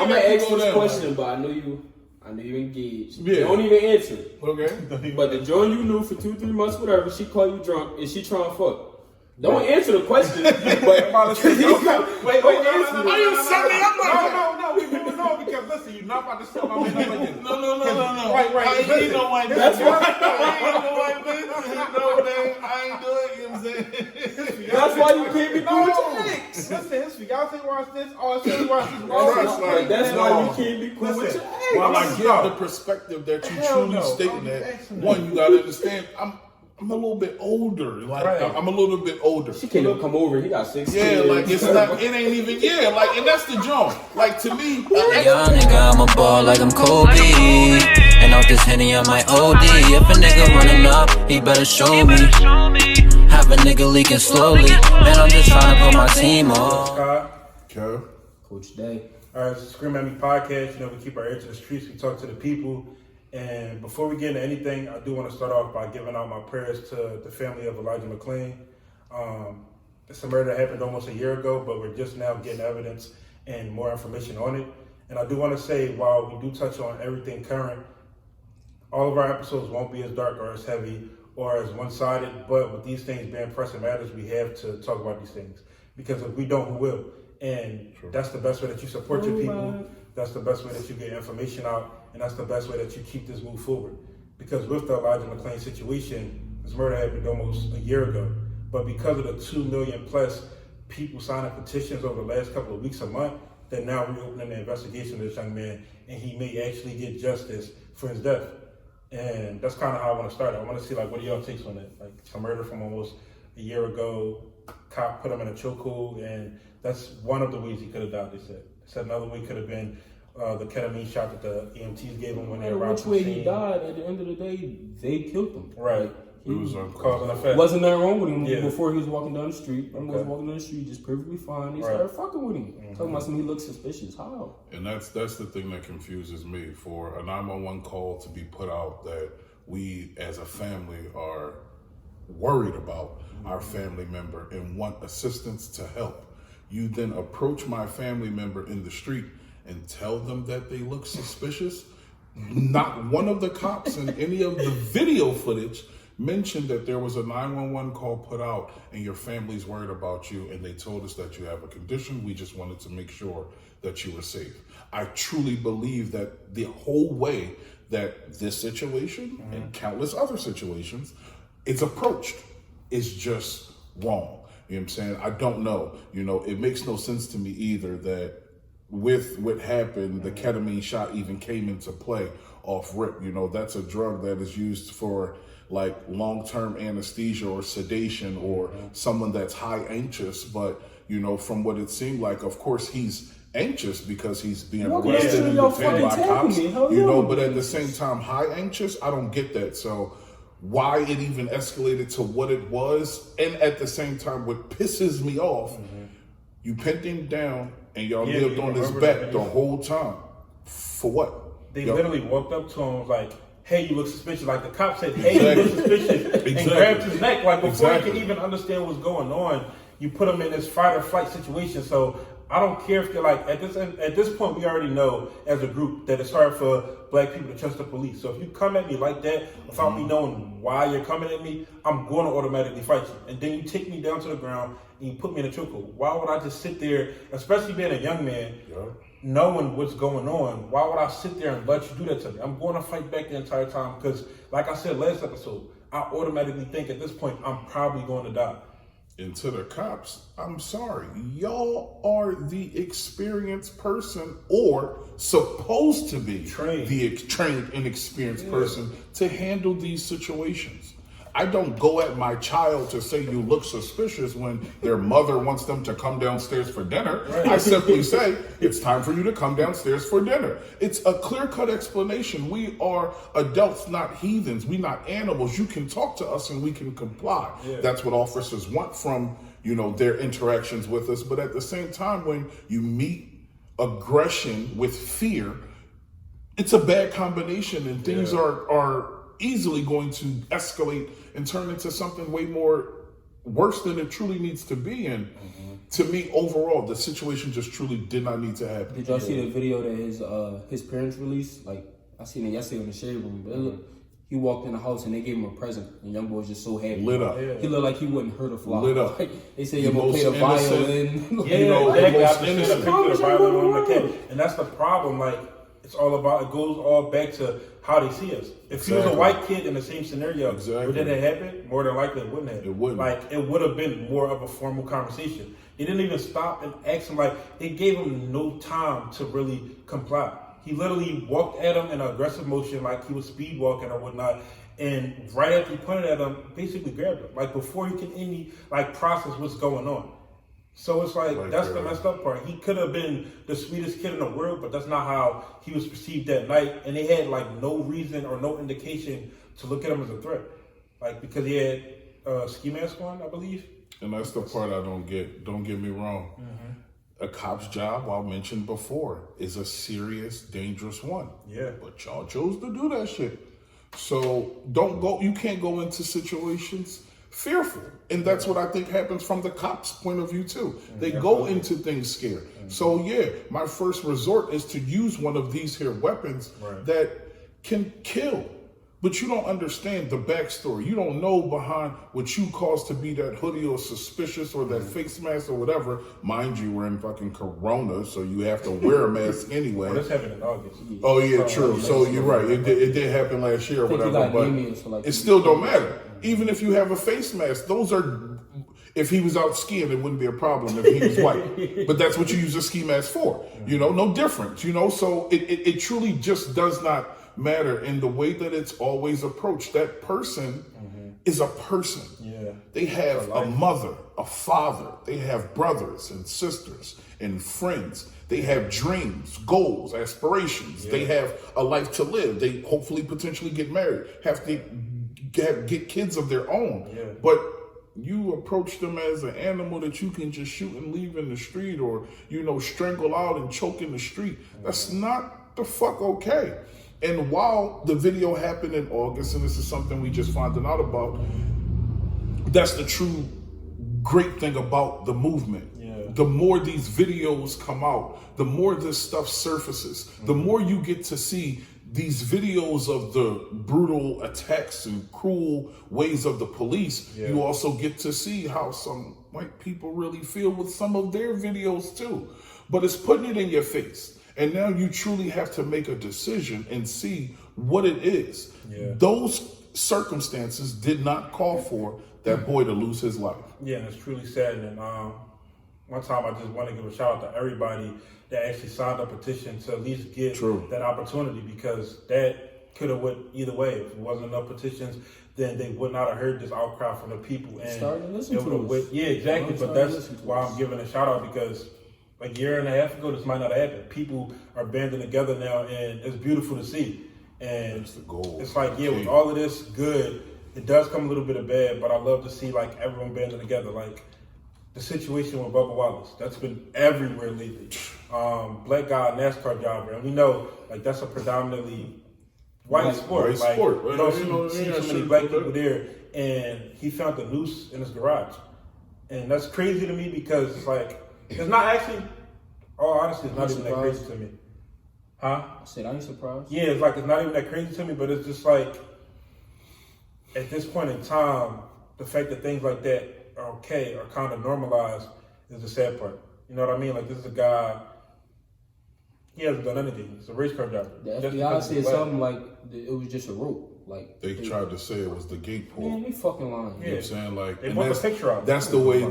I'm gonna ask you this question, but I know you engaged. Yeah. You don't even answer it. Okay. But the joint you knew for 2-3 months, whatever, she called you drunk, and she trying to fuck. Don't answer the question. But wait, answer it. Are you setting me up? No, we moving on because listen, you're not about to sell my man up again. No. Right. I ain't no white bitch. That's why I ain't doing it, you know what I'm saying? That's why you can't be cool with your ex. Listen, history. Y'all say watch this. Oh, say watch this. That's why you can't be cool with your ex. Well, I get the perspective that you truly stating that. One, you gotta understand, I'm a little bit older. Like I'm a little bit older. She can't even come over. He got 6 kids. Yeah, like it's not. It ain't even. Yeah, like, and that's the joint. Like to me, young nigga, I'm a ball like I'm Kobe. And off this Henny, I might OD. If a nigga running up, he better show me. Have a nigga leaking slowly. Man, I'm just trying to put my team on. Coach Day. All right, it's the Scream At Me podcast. You know, we keep our ear to the streets. We talk to the people. And before we get into anything, I do want to start off by giving out my prayers to the family of Elijah McClain. It's a murder that happened almost a year ago, but we're just now getting evidence and more information on it. And I do want to say, while we do touch on everything current, all of our episodes won't be as dark or as heavy or as one-sided, but with these things being pressing matters, we have to talk about these things. Because if we don't, who will? And that's the best way that you support your people. That's the best way that you get information out. And that's the best way that you keep this move forward. Because with the Elijah McClain situation, this murder happened almost a year ago. But because of the 2 million plus people signing petitions over the last couple of weeks, a month, they're now reopening the investigation of this young man, and he may actually get justice for his death. And that's kind of how I want to start. I want to see, like, what are y'all takes on it? Like, it's a murder from almost a year ago. Cop put him in a chokehold, and that's one of the ways he could have died, they said. They said another way could have been the ketamine shot that the EMTs gave him when they arrived. Which way he died, at the end of the day, they killed him. Right. He was cause and effect. Wasn't nothing wrong with him before he was walking down the street. He was walking down the street just perfectly fine. They started fucking with him. Talking about something he looked suspicious. How? and that's the thing that confuses me. For a 911 call to be put out that we as a family are worried about our family member and want assistance to help. You then approach my family member in the street and tell them that they look suspicious. Not one of the cops in any of the video footage mentioned that there was a 911 call put out and your family's worried about you and they told us that you have a condition. We just wanted to make sure that you were safe. I truly believe that the whole way that this situation and countless other situations is approached is just wrong. You know what I'm saying? I don't know. You know, it makes no sense to me either that with what happened, the ketamine shot even came into play off rip. You know, that's a drug that is used for like long-term anesthesia or sedation or someone that's high anxious. But, you know, from what it seemed like, of course, he's anxious because he's being arrested and detained by cops. You know, but at the same time, high anxious, I don't get that. So why it even escalated to what it was, and at the same time, what pisses me off, you pinned him down and y'all lived on his back the whole time. For what? They literally walked up to him like, hey, you look suspicious. Like the cop said, hey, you look suspicious. And grabbed his neck. Like before he could even understand what's going on, you put him in this fight or flight situation. So I don't care if they're like, at this point, we already know as a group that it's hard for black people to trust the police. So if you come at me like that, without me knowing why you're coming at me, I'm going to automatically fight you. And then you take me down to the ground and you put me in a chokehold. Why would I just sit there, especially being a young man, knowing what's going on? Why would I sit there and let you do that to me? I'm going to fight back the entire time because, like I said last episode, I automatically think at this point, I'm probably going to die. And to the cops, I'm sorry, y'all are the experienced person or supposed to be the trained and experienced person to handle these situations. I don't go at my child to say you look suspicious when their mother wants them to come downstairs for dinner. I simply say, it's time for you to come downstairs for dinner. It's a clear-cut explanation. We are adults, not heathens. We're not animals. You can talk to us and we can comply. That's what officers want from, you know, their interactions with us. But at the same time, when you meet aggression with fear, it's a bad combination and things are easily going to escalate and turn into something way more worse than it truly needs to be. And to me, overall, the situation just truly did not need to happen. Did y'all see the video that his parents released? Like, I seen it yesterday in the shade room. But he walked in the house and they gave him a present. And young boy was just so happy. Lit up. He looked like he wouldn't hurt a fly. Lit up. Like, they said you're going to play the violin. Yeah, you know, exactly. most I've seen a innocent. picture of the violin on the kid. And that's the problem. Like, it's all about, it goes all back to how they see us. If he was a white kid in the same scenario, would that have happened? More than likely it wouldn't have. It wouldn't. Like, it would have been more of a formal conversation. They didn't even stop and ask him, like, it gave him no time to really comply. He literally walked at him in an aggressive motion like he was speed walking or whatnot. And right after he pointed at him, basically grabbed him. Like, before he could any, like, process what's going on. So it's like that's the messed up part. He could have been the sweetest kid in the world, but that's not how he was perceived that night. And they had like no reason or no indication to look at him as a threat, like because he had a ski mask on, I believe. And that's the part I don't get. Don't get me wrong. A cop's job, I mentioned before, is a serious, dangerous one. Yeah. But y'all chose to do that shit. So don't go. You can't go into situations fearful. And that's what I think happens from the cops' point of view too. They go into things scared. So yeah, my first resort is to use one of these here weapons that can kill. But you don't understand the backstory. You don't know behind what you cause to be that hoodie or suspicious or that face mask or whatever. Mind you, we're in fucking Corona, so you have to wear a mask anyway. Well, this happened in August. Oh yeah, true. So you're right. It did happen last year or whatever, but it still don't matter. Even if you have a face mask, those are, if he was out skiing, it wouldn't be a problem if he was white. But that's what you use a ski mask for. You know, no difference, you know? So it truly just does not matter in the way that it's always approached. That person is a person. Yeah. They have a mother, a father. They have brothers and sisters and friends. They have dreams, goals, aspirations. Yeah. They have a life to live. They hopefully potentially get married, have to get kids of their own. Yeah. But you approach them as an animal that you can just shoot and leave in the street or, you know, strangle out and choke in the street. That's not the fuck okay. And while the video happened in August, and this is something we just found out about, that's the true great thing about the movement. Yeah. The more these videos come out, the more this stuff surfaces, the more you get to see these videos of the brutal attacks and cruel ways of the police. You also get to see how some white people really feel with some of their videos too. But it's putting it in your face. And now you truly have to make a decision and see what it is. Yeah. Those circumstances did not call for that boy to lose his life. Yeah, and it's truly saddening. One time I just want to give a shout out to everybody that actually signed a petition to at least get that opportunity, because that could have went either way. If it wasn't enough petitions, then they would not have heard this outcry from the people. And started to listen to us. Yeah, exactly. But that's why I'm giving a shout out, because a year and a half ago, this might not have happened. People are banding together now, and it's beautiful to see. And that's the goal. It's like, with all of this good, it does come a little bit of bad, but I love to see like everyone banding together. Like the situation with Bubu Wallace, that's been everywhere lately. Black guy, NASCAR driver, and we know like that's a predominantly white sport. You don't see so many black people there, and he found the noose in his garage, and that's crazy to me, because it's like, it's not actually, honestly, it's not even that crazy to me. Huh? I said, I ain't surprised. Yeah, it's like, it's not even that crazy to me, but it's just like, at this point in time, the fact that things like that are okay, or kind of normalized, is the sad part. You know what I mean? Like, this is a guy, he hasn't done anything. He's a race car driver. The FBI said something like, it was just a rope. Like they tried to say it was the gate pull. Man, they fucking lying. You know what I'm saying? Like, they put the picture out. That's the way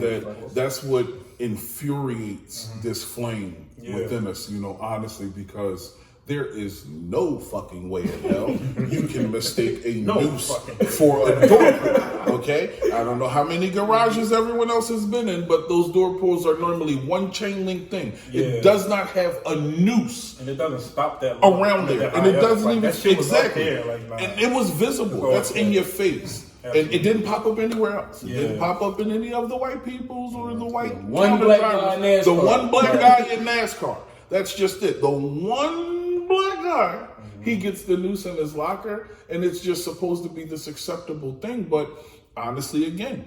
that's what infuriates this flame within us, you know, honestly, because there is no fucking way in hell you can mistake a noose for a door pull, okay? I don't know how many garages everyone else has been in, but those door pulls are normally one chain link thing. Yeah. It does not have a noose. And it doesn't stop that around there. And it doesn't even, exactly. And it was visible. That's in your face. Absolutely. And it didn't pop up anywhere else. It didn't pop up in any of the white people's or the white one black guy in NASCAR. The one black guy in NASCAR. That's just it. The one black guy, he gets the noose in his locker, and it's just supposed to be this acceptable thing. But honestly, again,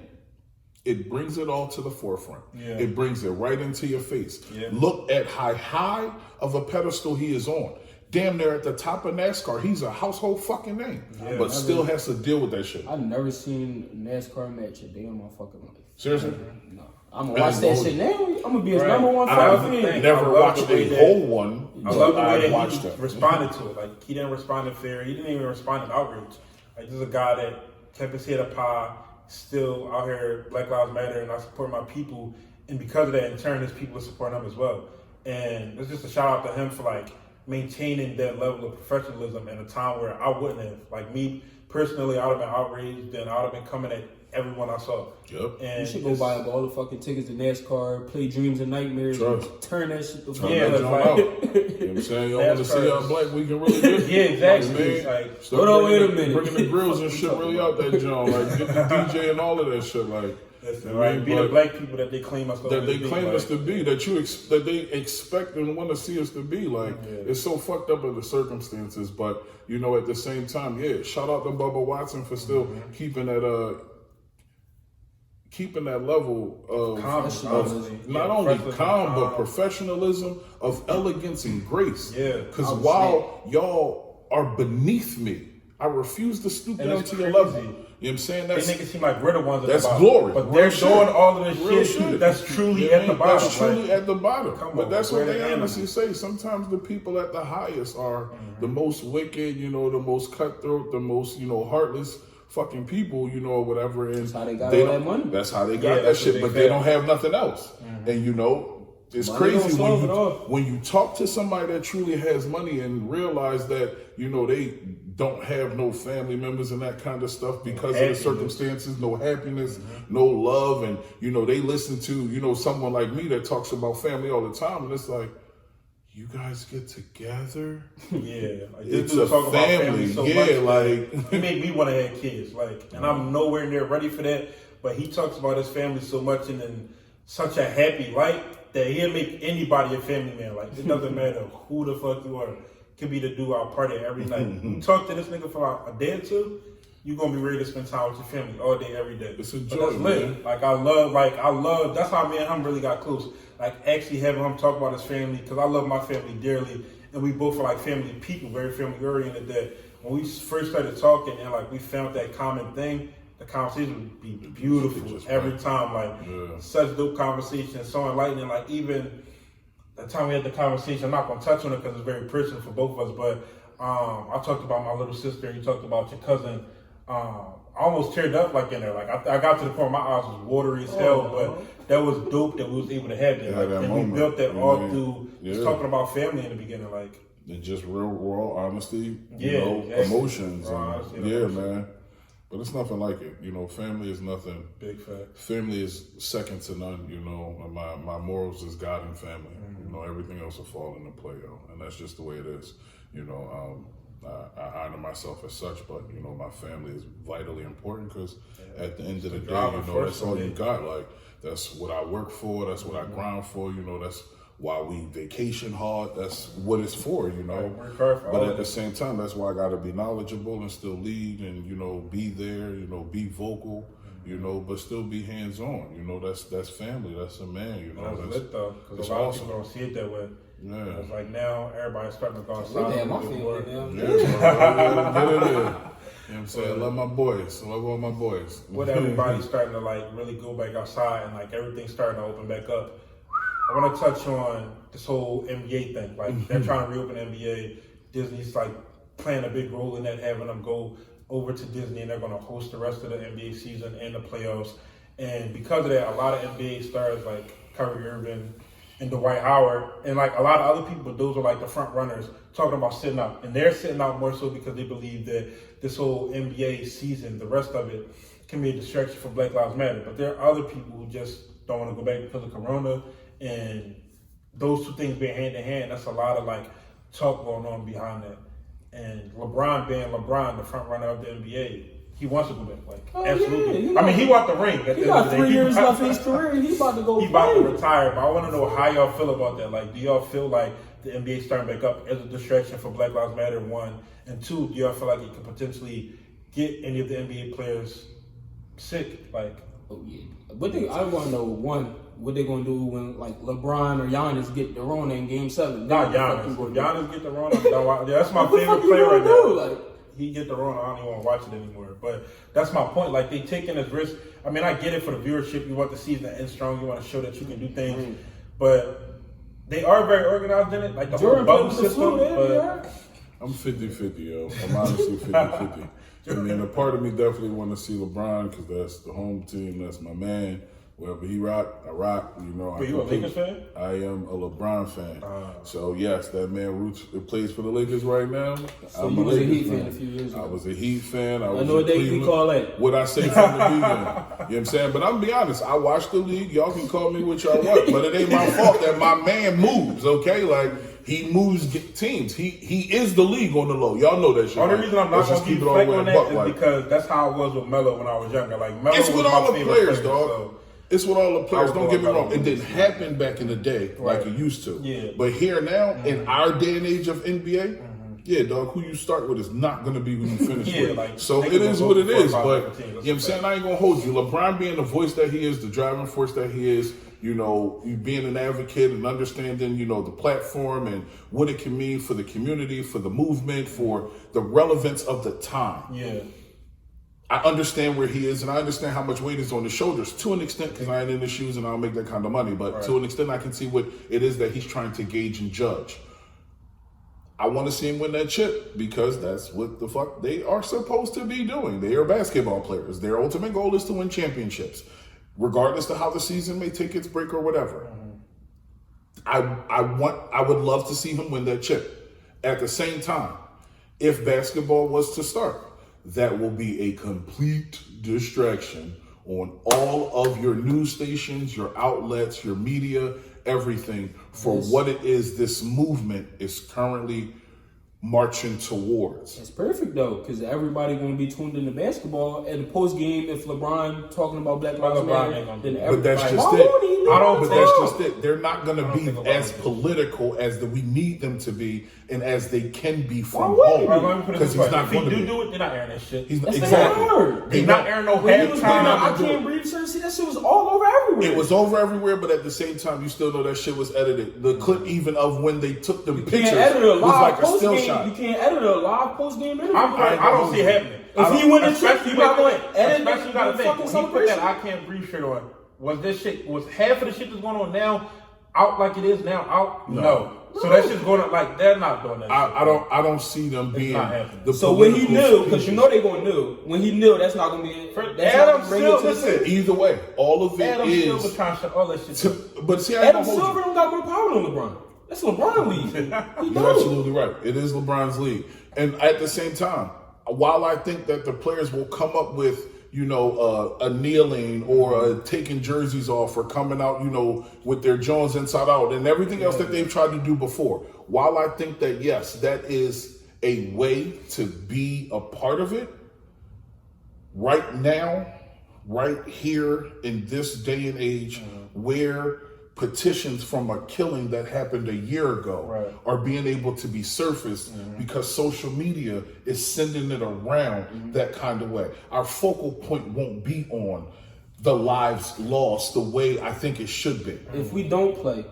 it brings it all to the forefront. Yeah. It brings it right into your face. Yeah. Look at how high of a pedestal he is on. Damn near at the top of NASCAR. He's a household fucking name. Yeah, but still has to deal with that shit. I've never seen a NASCAR match a day in my fucking life. Seriously? No. I'm gonna watch that shit now. I'm gonna be his number one I fan. Never watched a whole one. I love the way that watched he it. responded to it. Like, he didn't respond in fear. He didn't even respond in outrage. Like, this is a guy that kept his head up high, still out here, Black Lives Matter, and I support my people. And because of that, in turn, his people support him as well. And it's just a shout out to him for, like, maintaining that level of professionalism in a time where I wouldn't have. Like, me personally, I would have been outraged, and I would have been coming at everyone I saw. Yep. And You should go buy up all the fucking tickets to NASCAR, play Dreams and Nightmares, and turn that shit to Turn Yeah, that that's joint like- out. You know what I'm saying? Y'all want to see how black we can really get? Yeah, exactly. You know what I mean? Like, Start hold on, bringing wait a the- minute. Bringing the grills and shit really out that joint. Like, get the DJ and all of that shit. Like, listen, you know right? what I mean? Be the But black people that they claim us to that they be, claim like, us to be, that they expect and want to see us to be. Like, it's so fucked up in the circumstances. But, you know, at the same time, yeah, shout out to Bubu Watson for still keeping that level of not only calm, but professionalism, of elegance and grace. Yeah. Because while y'all are beneath me, I refuse to stoop And down it's to your crazy. level. You know what I'm saying? They That's make it seem like we're the ones at that's the bottom. glory. But Real they're shit. doing all of Real this shit that's truly at the bottom. That's truly Like, at the bottom. Come But on, that's what we're they the honestly say. Sometimes the people at the highest are the most wicked, you know, the most cutthroat, the most, you know, heartless fucking people, you know, or whatever. And That's how they got all don't- that money. That's how they Yeah, got that that's shit, what but they they got. don't have nothing else. And you know, it's Money don't crazy solve it all. when you talk to somebody that truly has money and realize that, you know, they don't have no family members and that kind of stuff because of the Happiness. circumstances, no happiness, no love. And, you know, they listen to, you know, someone like me that talks about family all the time. And it's like, you guys get together? yeah. Like, this It's dude a talk about family. so Yeah, much, like- he made me want to have kids. Like, and I'm nowhere near ready for that. But he talks about his family so much and in such a happy light that he'll make anybody a family man. Like, it doesn't matter who the fuck you are. Could be the dude out party every night. You talk to this nigga for like a day or two, you're gonna be ready to spend time with your family all day, every day. It's a But joy, that's lit. man. Like, I love, that's how me and him really got close. Like, actually having him talk about his family, because I love my family dearly, and we both are like family people, very family oriented, that when we first started talking and like we found that common thing, the conversation would be beautiful Just every right. time. Like, such dope conversation, so enlightening. Like, even the time we had the conversation, I'm not gonna touch on it because it's very personal for both of us, but I talked about my little sister, you talked about your cousin. I almost teared up like in there. Like, I got to the point where my eyes was watery as hell, but that was dope that we was able to have that. Yeah, Like, that and moment. we built that Yeah, all man. through just Yeah. talking about family in the beginning. Like, And just real raw honesty, Yeah, you know, exactly. emotions. Raw And, honesty and yeah, emotions. man. But it's nothing like it. You know, family is nothing. big fact. Family is second to none, you know. My morals is God and family. You know, everything else will fall into play, yo. And that's just the way it is. You know, I honor myself as such, but, you know, my family is vitally important because at the end of the day, driving you know, force that's all for you me. got. Like, that's what I work for. That's what I grind for. You know, that's why we vacation hard. That's what it's for, you know. Work hard for all But of at the it. same time, that's why I got to be knowledgeable and still lead and, you know, be there, you know, be vocal, you know, but still be hands-on. You know, that's family. That's a man, you know. That's lit though, because that's a lot of awesome. people don't see it that way. Yeah. It's like now everybody's starting to go They outside. have my and do family work. now. Yeah, so, get it in. You know what I'm saying? I love my boys. I love all my boys. With everybody starting to like really go back outside and like everything's starting to open back up. I want to touch on this whole NBA thing. Like, they're trying to reopen NBA. Disney's like playing a big role in that, having them go over to Disney, and they're going to host the rest of the NBA season and the playoffs. And because of that, a lot of NBA stars like Kyrie Irving and Dwight Howard and like a lot of other people, those are like the front runners talking about sitting out. And they're sitting out more so because they believe that this whole NBA season, the rest of it, can be a distraction for Black Lives Matter. But there are other people who just don't want to go back because of Corona. And those two things being hand in hand, that's a lot of like talk going on behind that. And LeBron being LeBron, the front runner of the NBA, he wants to go back. Like, Oh, absolutely. yeah, I mean, he want the ring. At He the end got of the 3 day. years left in his career. He about to go He about to play. retire, but I want to know how y'all feel about that. Like, do y'all feel like the NBA starting back up as a distraction for Black Lives Matter, one? And two, do y'all feel like it could potentially get any of the NBA players sick? Like, Oh yeah. But I want to know what they gonna do when like LeBron or Giannis get the Rona in Game 7. Not Giannis. If Giannis get the Rona, that's my favorite player right now. Like, he get the Rona, I don't even want to watch it anymore. But that's my point. Like, they taking this risk. I mean, I get it for the viewership. You want the season to end strong. You want to show that you can do things. But they are very organized in it. Like the whole bubble system. But I'm 50-50, yo. I'm honestly 50-50. I mean, a part of me definitely want to see LeBron because that's the home team. That's my man. Wherever he rock, I rock. You know, But you a Lakers fan? I am a LeBron fan. So yes, that man plays for the Lakers right now. So you was a Heat fan a few years ago. I was a Heat fan. I know what they call that. What I say from the beginning. You know what I'm saying? But I'm gonna be honest, I watch the league. Y'all can call me what y'all want, but it ain't my fault that my man moves, okay? Like, he moves teams. He is the league on the low. Y'all know that shit. Only reason I'm not going to reflect on that is because that's how it was with Melo when I was younger. Like, Melo it's was with my all the favorite players, player, dog. so. It's with all the players. Don't get me wrong. It didn't happen back in the day like it used to. Yeah. But here now, in our day and age of NBA, yeah, dog, who you start with is not going to be who you finish with. Like, so it is what it is. But, you know what I'm saying? I ain't going to hold you. LeBron being the voice that he is, the driving force that he is, you know, you being an advocate and understanding, you know, the platform and what it can mean for the community, for the movement, for the relevance of the time. Yeah. I understand where he is, and I understand how much weight is on his shoulders to an extent because I ain't in his shoes and I don't make that kind of money. But to an extent, I can see what it is that he's trying to gauge and judge. I want to see him win that chip because that's what the fuck they are supposed to be doing. They are basketball players. Their ultimate goal is to win championships, regardless of how the season may take its break or whatever. I would love to see him win that chip. At the same time, if basketball was to start, that will be a complete distraction on all of your news stations, your outlets, your media, everything for what it is this movement is currently marching towards. It's perfect though, because everybody gonna be tuned into basketball. And post game, if LeBron talking about Black Lives Matter, then everybody. But that's just it. But that's just it. They're not gonna be as political as we need them to be, and as they can be from home. Because he's not going to be. If he do it, they're not airing that shit. Exactly. They're not airing no halftime. I Can't Breathe. See, that shit was all over everywhere. It was over everywhere, but at the same time, you still know that shit was edited. The clip even of when they took them pictures was like a still shot. You can't edit a live post game interview. I don't see it happening. If he win the chip, you not going to edit especially got to think, when he put that celebration. I Can't Breathe shirt on, was half of the shit that's going on now out like it is now out? No. So that shit's going to, like, they're not doing that. I don't see them being the so when he knew, because you know they're going to know, when he knew that's not going to be it. Adam Silver, listen. Either way, all of it Adam is. Silver trying to shut all that shit. But see, I Adam Silver don't got more power than LeBron. That's LeBron league. You're absolutely right. It is LeBron's league. And at the same time, while I think that the players will come up with, you know, a kneeling or taking jerseys off or coming out, you know, with their Jones inside out and everything else that they've tried to do before. While I think that, yes, that is a way to be a part of it, right now, right here in this day and age where petitions from a killing that happened a year ago are being able to be surfaced because social media is sending it around that kind of way. Our focal point won't be on the lives lost the way I think it should be. If we don't play,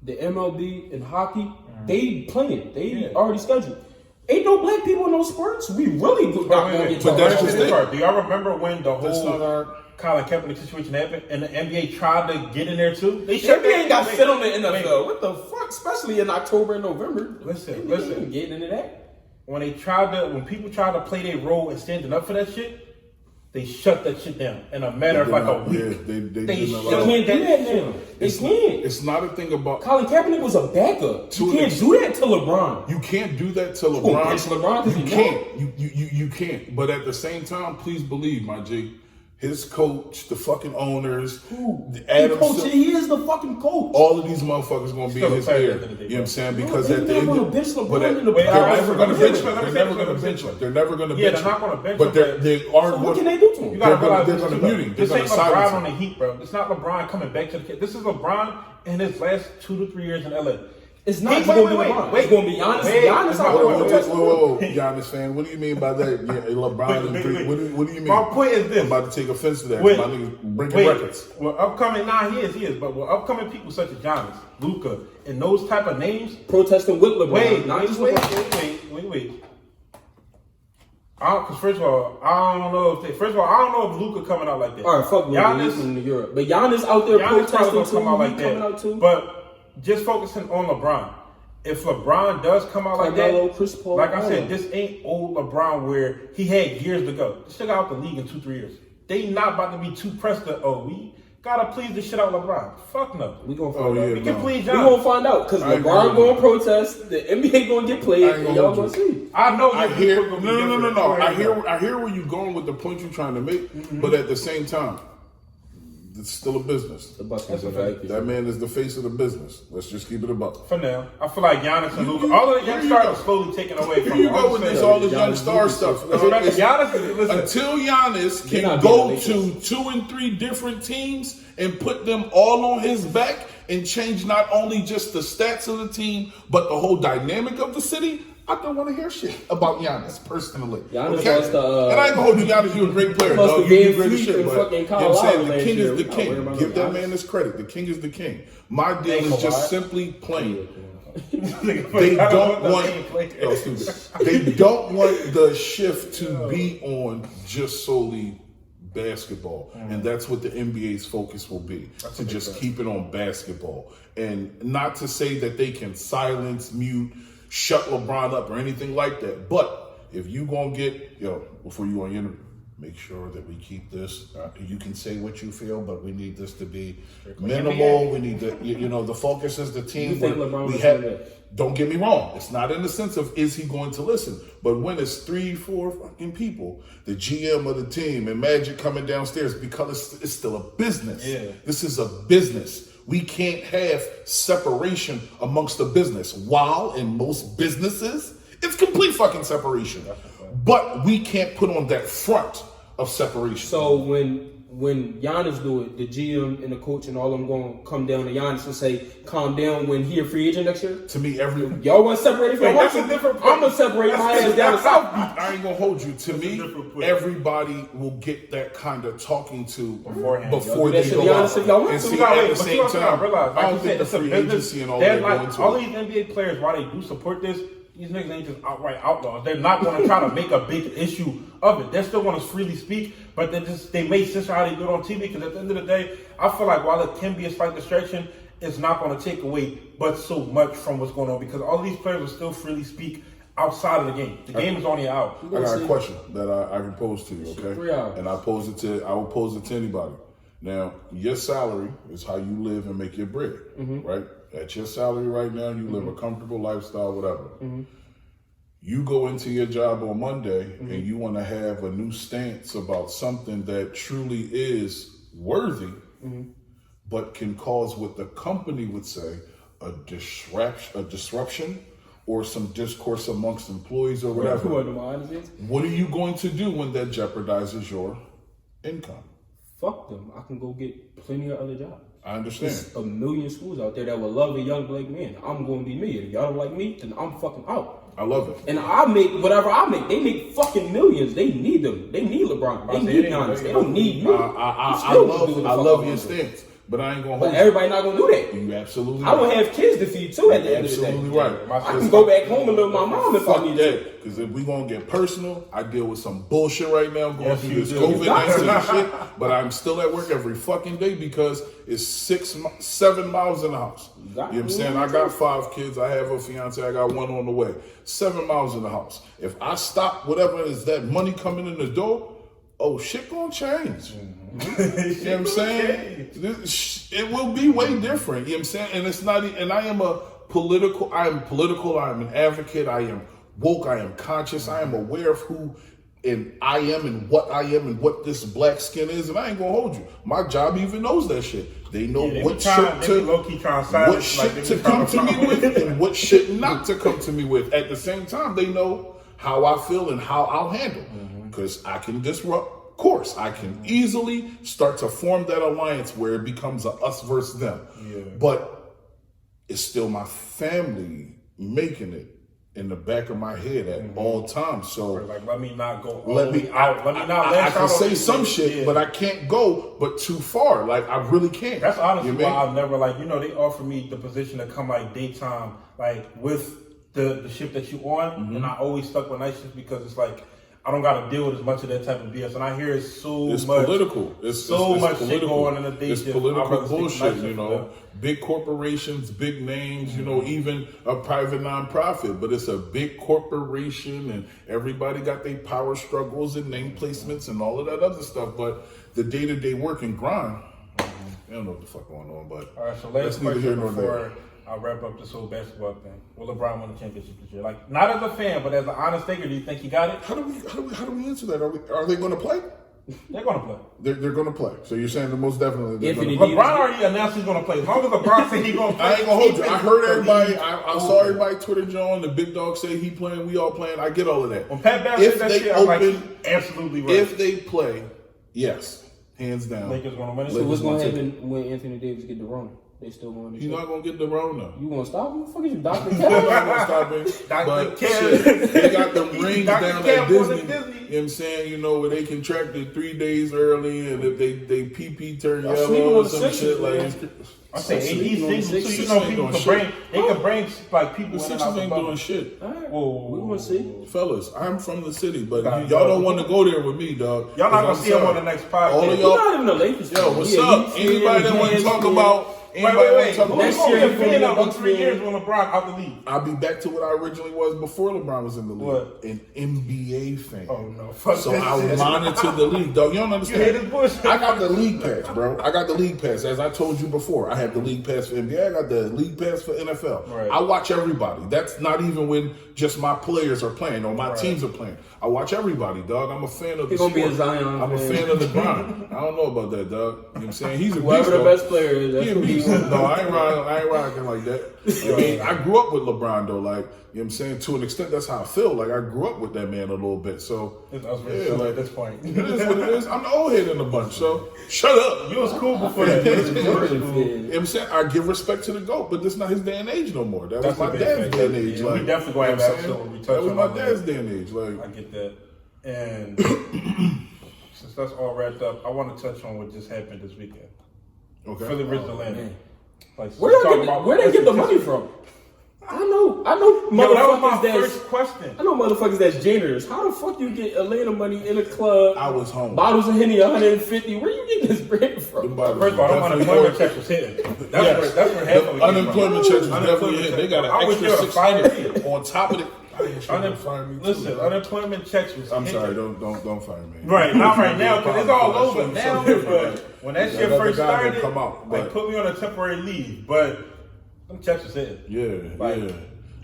the MLB and hockey, they playing. They already scheduled. Ain't no black people in those sports. We really not going to get But that's just it. Do y'all remember when the whole Colin Kaepernick situation happened and the NBA tried to get in there too? The NBA got fit on the NFL. What the fuck? Especially in October and November. Listen. Getting into that. When people tried to play their role and standing up for that shit, they shut that shit down in a matter of like a week. Yeah, they can't do that now. They can't. It's not a thing about Colin Kaepernick was a backup. You can't do that to LeBron. You can't do that to LeBron. LeBron you can't. You can't. But at the same time, please believe, my G, his coach, the fucking owners, he is the fucking coach. All of these motherfuckers gonna be in his ear. You know what I'm saying? Because at the end of they're never gonna bench him. They're never gonna bench him. They're never gonna bench him. They're not gonna bench him. But they are. What can they do to him? You gotta realize they're gonna mute him. This ain't LeBron on the Heat, bro. It's not LeBron coming back to the kid. This is LeBron in his last 2 to 3 years in LA. It's not going to be LeBron. It's going to be Giannis. Giannis out there. Whoa. Giannis fan. What do you mean by that? Yeah, LeBron and Drake. What do you mean? My point is this. I'm about to take offense to that. My niggas breaking records. Well, upcoming, he is. But upcoming people such as Giannis, Luka, and those type of names. Protesting with LeBron. Wait. Because first of all, I don't know if Luka coming out like that. All right, fuck Luka. Giannis in Europe, but Giannis out there protesting too. Come out like that. But just focusing on LeBron. If LeBron does come out like that, Chris Paul, like I said, this ain't old LeBron where he had years to go. This shit got out the league in 2-3 years. They not about to be too pressed to. We gotta please the shit out of LeBron. Fuck no. We gonna find out. We can please Giannis. We gonna find out because LeBron gonna protest. The NBA gonna get played, and y'all gonna see. I know. I hear. No. I hear where you going with the point you're trying to make, but at the same time, it's still a business. That man is the face of the business. Let's just keep it a buck. For now, I feel like Giannis and Luka, all of the young stars are slowly taken away from. Here you go with this, all this young star stuff. Until Giannis can go to 2 and 3 different teams and put them all on his back and change not only just the stats of the team, but the whole dynamic of the city. I don't want to hear shit about Giannis personally. Giannis okay? lost the, and I ain't gonna hold you, Giannis. You a great player. Dog. You great as shit. But you know what I'm saying? The king is the king. Give that man his credit. The king is the king. My deal is just simply playing. They don't want. They don't want the shift to be on just solely basketball, and that's what the NBA's focus will be, to just keep it on basketball, and not to say that they can silence, mute, shut LeBron up or anything like that. But if you gonna get, before you go on interview, make sure that we keep this. You can say what you feel, but we need this to be minimal. We need to, the focus is the team. You think LeBron was doing that? Don't get me wrong. It's not in the sense of is he going to listen, but when it's 3-4 fucking people, the GM of the team and Magic coming downstairs, because it's still a business. Yeah. This is a business. We can't have separation amongst the business. While in most businesses, it's complete fucking separation. But we can't put on that front of separation. So when Giannis do it, the GM and the coach and all of them going to come down to Giannis and say, calm down when he a free agent next year? To me, y'all want to separate it from that's a different point. I'm going to separate my ass down the South Beach. I ain't going to hold you. To me, everybody will get that kind of talking to before they go out. And see, at the same time, I don't think the free agency and all that go into all these NBA players, while they do support this, these niggas ain't just outright outlaws. They're not going to try to make a big issue of it. They still want to freely speak, but they may censor how they do it on TV, because at the end of the day, I feel like while it can be a slight distraction, it's not going to take away but so much from what's going on, because all these players will still freely speak outside of the game. The game is on the out. I got a question that I can pose to you, okay? And I will pose it to anybody. Now, your salary is how you live and make your bread, right? At your salary right now, you live a comfortable lifestyle, whatever. You go into your job on Monday and you want to have a new stance about something that truly is worthy, but can cause what the company would say a disruption or some discourse amongst employees or whatever. What are you going to do when that jeopardizes your income? Fuck them. I can go get plenty of other jobs. I understand. There's a million schools out there that will love a young black man. I'm going to be me. If y'all don't like me, then I'm fucking out. I love it. And I make whatever I make. They make fucking millions. They need them. They need LeBron. They need Giannis. They don't need me. I love your stance. But I ain't gonna hold. But everybody not gonna do that. You absolutely. I don't have kids to feed too at the end of the day. Absolutely right. I can go back home and live with my mom if I need to. Because if we gonna get personal, I deal with some bullshit right now. I'm going through this COVID-19 shit, but I'm still at work every fucking day because it's 7 miles in the house. You know what I'm saying? I got 5 kids. I have a fiance. I got 1 on the way. 7 miles in the house. If I stop whatever is that money coming in the door, shit gonna change. You know what I'm saying? It will be way different. You know what I'm saying? And it's not. And I am political. I am an advocate. I am woke. I am conscious. I am aware of who and I am and what this black skin is. And I ain't gonna hold you. My job even knows that shit. They know what shit to come to me with and what shit not to come to me with. At the same time, they know how I feel and how I'll handle. Because I can disrupt. Of course, I can easily start to form that alliance where it becomes a us versus them. Yeah. But it's still my family making it in the back of my head at all times. So like, let me not go. Let me out. Let me not. I can say some shit, but I can't go but too far. Like I really can't. That's honestly why I've never they offered me the position to come like daytime, like with the shift that you on, and I always stuck with night shift because it's like I don't got to deal with as much of that type of BS. And I hear it's much political. It's much political. shit going on in the day shift. It's political bullshit, you know. Big corporations, big names, you know, even a private nonprofit. But it's a big corporation and everybody got their power struggles and name placements and all of that other stuff. But the day-to-day work and grind, I don't know what the fuck going on. But all right, so last neither here nor there. Before I wrap up this whole basketball thing. Will LeBron win the championship this year? Like, not as a fan, but as an honest thinker, do you think he got it? How do we answer that? Are they going to play? They're going to play. They're going to play. So you're saying that most definitely they're going to play. LeBron already announced he's going to play. As long as LeBron said he's going to play. I ain't going to hold you. I heard everybody. I saw everybody Twitter John. The big dog say he playing. We all playing. I get all of that. When Pat Bev said that shit, I'm like, absolutely right. If they play, yes, hands down. Lakers going to win it. So what's going to happen when Anthony Davis get the Rona? They still going to He's not going to get the Rona. You want to stop him? Fuck is you, Dr. I'm Kev? not going to stop it. But shit, they got the rings down at Disney. You know what I'm saying? You know, where they contracted 3 days early and if they pee turn yellow or some shit like I say AD single, so you know people can bring like people. The Sixers ain't doing shit. All right. We want to see. Fellas, I'm from the city, but y'all don't want to go there with me, dog. Y'all not going to see him on the next podcast. All of y'all. Not even the Lakers. Yo, what's up? Anybody that want to talk about... Wait. Next year, he's going to be up 3 years when LeBron out the league. I'll be back to what I originally was before LeBron was in the league. What? An NBA fan. Oh, no. Fuck so this. I monitor the league, dog. You don't understand. You hate this bullshit. I got the league pass, bro. I got the league pass. As I told you before, I have the league pass for NBA. I got the league pass for NFL. Right. I watch everybody. That's not even when just my players are playing or my teams are playing. I watch everybody, dog. I'm a fan of the sport. Be a Zion I'm a fan of the grind. I don't know about that, dog. You know what I'm saying? He's a beast, Whoever the best player is, that's he a beast. No, I ain't rocking like that. I mean, I grew up with LeBron, though. Like, you know what I'm saying? To an extent, that's how I feel. Like, I grew up with that man a little bit. So, It's us versus like, at this point. it is what it is. I'm the old head in the bunch, so shut up. You was cool before that. You know what I'm saying? I give respect to the GOAT, but this not his day and age no more. That was my dad's day and age. Yeah, we definitely going to have an episode where we touch on that was my dad's day and age. Like, I get that. And since that's all wrapped up, I want to touch on what just happened this weekend. okay. Philly versus Atlanta. Like, where they get the money from? I know motherfuckers that was my first question. I know motherfuckers that's generous. How the fuck you get Atlanta money in a club? I was home. Bottles of Henny, 150. Where you getting this bread from? First of all, the unemployment check was hitting. That's where half of it unemployment checks was definitely hitting. They got an extra 600 on top of it. Listen, unemployment checks was I'm hitting. sorry, don't fire me. Right, not right now, because it's all over now. But when that shit first started, but put me on a temporary leave. But them checks was hitting. Yeah.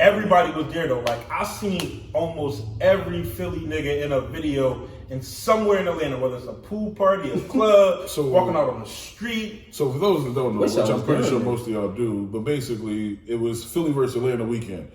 Everybody was there though. Like I seen almost every Philly nigga in a video in somewhere in Atlanta, whether it's a pool party, a club, walking out on the street. So for those that don't know, which I'm pretty sure most of y'all do, but basically it was Philly versus Atlanta weekend.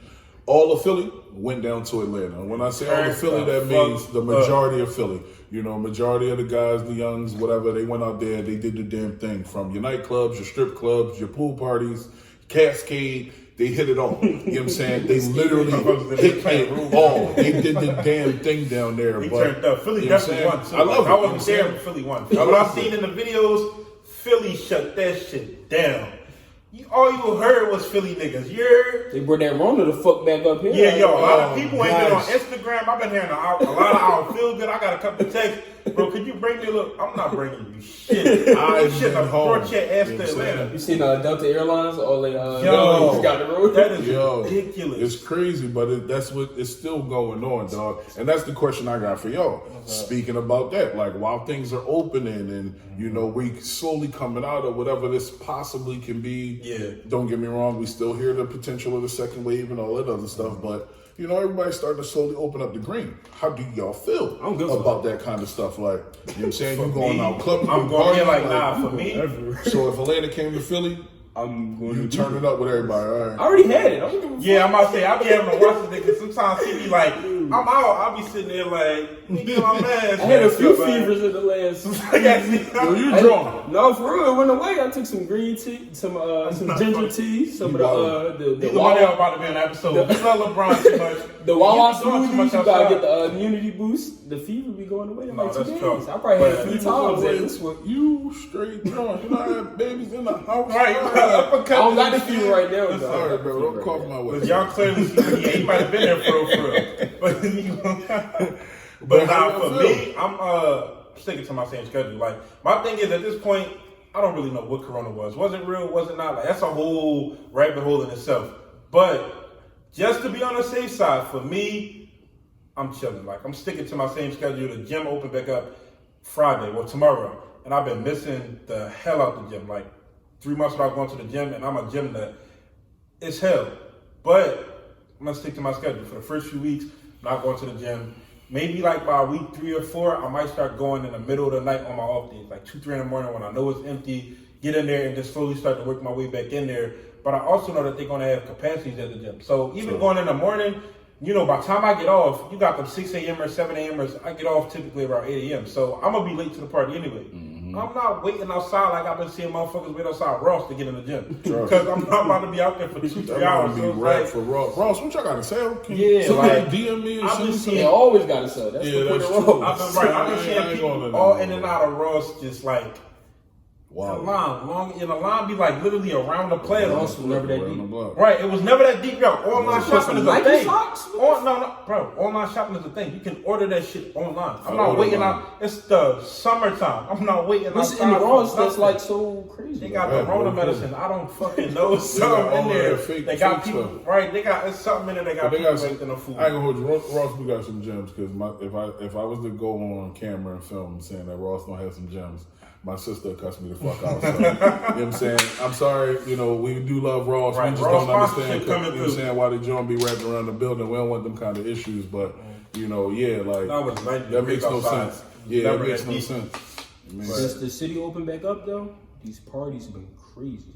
All of Philly went down to Atlanta. When I say all of Philly, that means the majority of Philly. You know, majority of the guys, the youngs, whatever, they went out there, they did the damn thing. From your nightclubs, your strip clubs, your pool parties, Cascade, they hit it all. You know what I'm saying? They literally hit it all. They did the damn thing down there. He but, turned up. Philly definitely won too. I love it. I wasn't there, but Philly won. What I seen in the videos, Philly shut that shit down. All you heard was Philly niggas. They brought that Rona the fuck back up here. Yeah, yo, a lot of people ain't been on Instagram. I've been hearing a lot of I feel good. I got a couple of texts. Bro, could you bring me a little? I'm not bringing you shit. I've shit, been home. brought your ass to Atlanta. You seen Delta Airlines? All they yo, got the road. That is ridiculous. It's crazy, but that's what it's still going on, dog. And that's the question I got for y'all. Speaking about that, like while things are opening and you know we slowly coming out of whatever this possibly can be. Yeah. Don't get me wrong, we still hear the potential of the second wave and all that other stuff, but. You know, everybody's starting to slowly open up the green. How do y'all feel about that kind of stuff? Like, you know what I'm saying? You going out clubbing? I'm going in like, nah, for me. So if Atlanta came to Philly, I'm going to turn it up with everybody. All right. I already had it. Yeah, I'm about to say, I be having to watch this nigga. Sometimes he be like, I'm out. I'll be sitting there like, nigga, my man. I had a few fevers in the last. Yo, you drunk? No, for real, it went away. I took some green tea, some ginger tea, some of the Wawa about to be an episode. You love LeBron too much. The Wawa smoothies, you gotta get the immunity boost. The fever be going away in like 2 days. I probably had it 3 times. You straight drunk. You know I have babies in the house. Right. I don't got the fever right now. Sorry, bro. Don't cough my way. Y'all clearly see he might have been there for real. But now for me, I'm sticking to my same schedule. Like my thing is at this point, I don't really know what Corona was. Was it real? Was it not? Like that's a whole rabbit hole in itself. But just to be on the safe side, for me, I'm chilling. Like I'm sticking to my same schedule. The gym opened back up Friday, well tomorrow, and I've been missing the hell out the gym. Like 3 months without going to the gym, and I'm a gym nut. It's hell. But I'm gonna stick to my schedule for the first few weeks. Not going to the gym. Maybe like by week 3 or 4, I might start going in the middle of the night on my off days, like 2, 3 in the morning when I know it's empty. Get in there and just slowly start to work my way back in there. But I also know that they're gonna have capacities at the gym. So even going in the morning, you know, by the time I get off, you got them 6 a.m. or 7 a.m.ers. I get off typically around 8 a.m. So I'm gonna be late to the party anyway. I'm not waiting outside like I've been seeing motherfuckers wait outside Ross to get in the gym. Because I'm not about to be out there for 2, 3 hours. Be right for Ross. Ross, what y'all got to sell? Can like, DM me or I've been something? seeing always got to sell. That's the point of Ross. I've been seeing people all in and out of Ross just like, wow. The line be like literally around the plaza. Ross was never that deep. Right, it was never that deep, yo. Online shopping is a Nike thing. socks? Bro, online shopping is a thing. You can order that shit online. I'm not waiting out. It's the summertime. I'm not waiting What's outside. in Ross that's like so crazy? They got the Rona medicine. I don't fucking know. Something in there. They got people, right? They got, it's something in there. They got people making the food. I ain't gonna hold you. Ross, we got some gems because if I was to go on camera and film saying that Ross don't have some gems, my sister cussed me the fuck out. So, you know what I'm saying? I'm sorry, you know, we do love Ross. Right. We just Ross don't understand, sponsorship you know what I'm coming saying, why the joint be wrapping around the building. We don't want them kind of issues, but, you know, yeah, like, that makes no sense. Yeah, that makes no sense. Since the city opened back up, though, these parties have been crazy.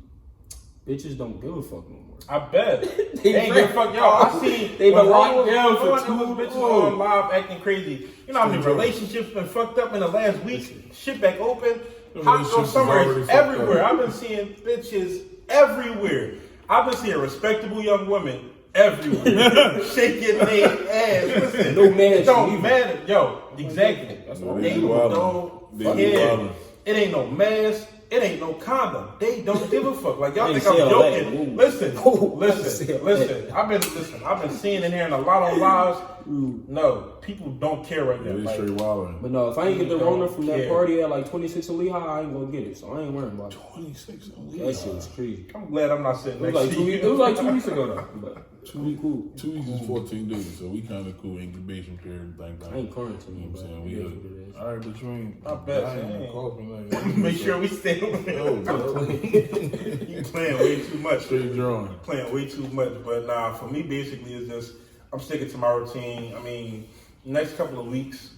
Bitches don't give a fuck no more. I bet. They ain't give a fuck. Yo, I seen they been locked down for 2 bitches on live acting crazy. You know how many relationships been fucked up in the last week? Shit back open. Hot girl summer is everywhere. I've been seeing bitches everywhere. I've been seeing respectable young women everywhere. Shaking their ass. Listen, no man. It don't matter. Yo, exactly. That's what they don't. Yeah. It ain't no mask. It ain't no condom. They don't give a fuck. Like y'all think I'm joking. Listen. I've been seeing and hearing a lot on lives. No, people don't care right now. Like, but no, if I ain't get the Rona from that party at like 26 in Lehigh, I ain't gonna get it. So I ain't worrying about it. 26 in Lehigh. That shit was crazy. I'm glad I'm not sitting next to you. It was like 2 weeks ago though. But 2 weeks cool. 2 weeks is 14 days, so we kind of cool. Incubation period, thank God. I ain't quarantined. You know what I'm saying? We good. All right, but you ain't. I bet. Coughing, make sure we stay on You playing way too much. Straight drawing. Playing way too much. But nah, for me, basically, it's just I'm sticking to my routine. I mean, next couple of weeks,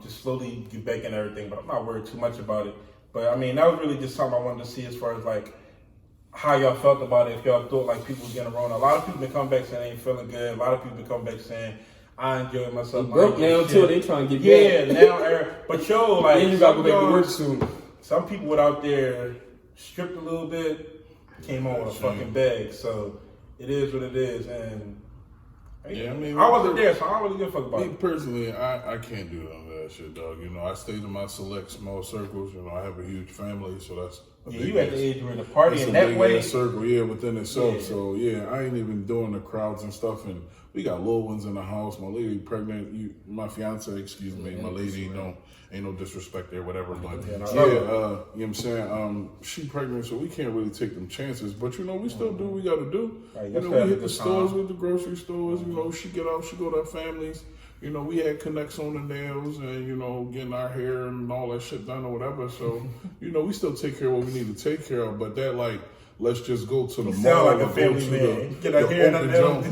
just slowly get back in everything. But I'm not worried too much about it. But I mean, that was really just something I wanted to see as far as like how y'all felt about it. If y'all thought like people was getting around. A lot of people been coming back saying they ain't feeling good. A lot of people been coming back saying I enjoy myself. Broke now too. They trying to get back. Yeah, now. But yo, like you got to go back to work soon. Some people went out there, stripped a little bit, came on with a fucking bag. So it is what it is. And yeah, I mean, I wasn't there, so I don't really give a fuck about it. Me personally, I can't do none of that shit, dog. You know, I stay in my select small circles. You know, I have a huge family, so that's you at the age where the party in that way circle, yeah, within itself. Yeah. So yeah, I ain't even doing the crowds and stuff. And we got little ones in the house. My lady pregnant. My fiance, excuse me, my lady ain't no disrespect there, whatever. But you know what I'm saying? She pregnant, so we can't really take them chances. But you know, we still do what we got to do. Right, you know, we hit the stores with the grocery stores. You know, she get out, she go to her families. You know, we had connects on the nails and, you know, getting our hair and all that shit done or whatever. So, you know, we still take care of what we need to take care of. But that, like, let's just go to the mall. Sound like a family man. Get our hair and nails.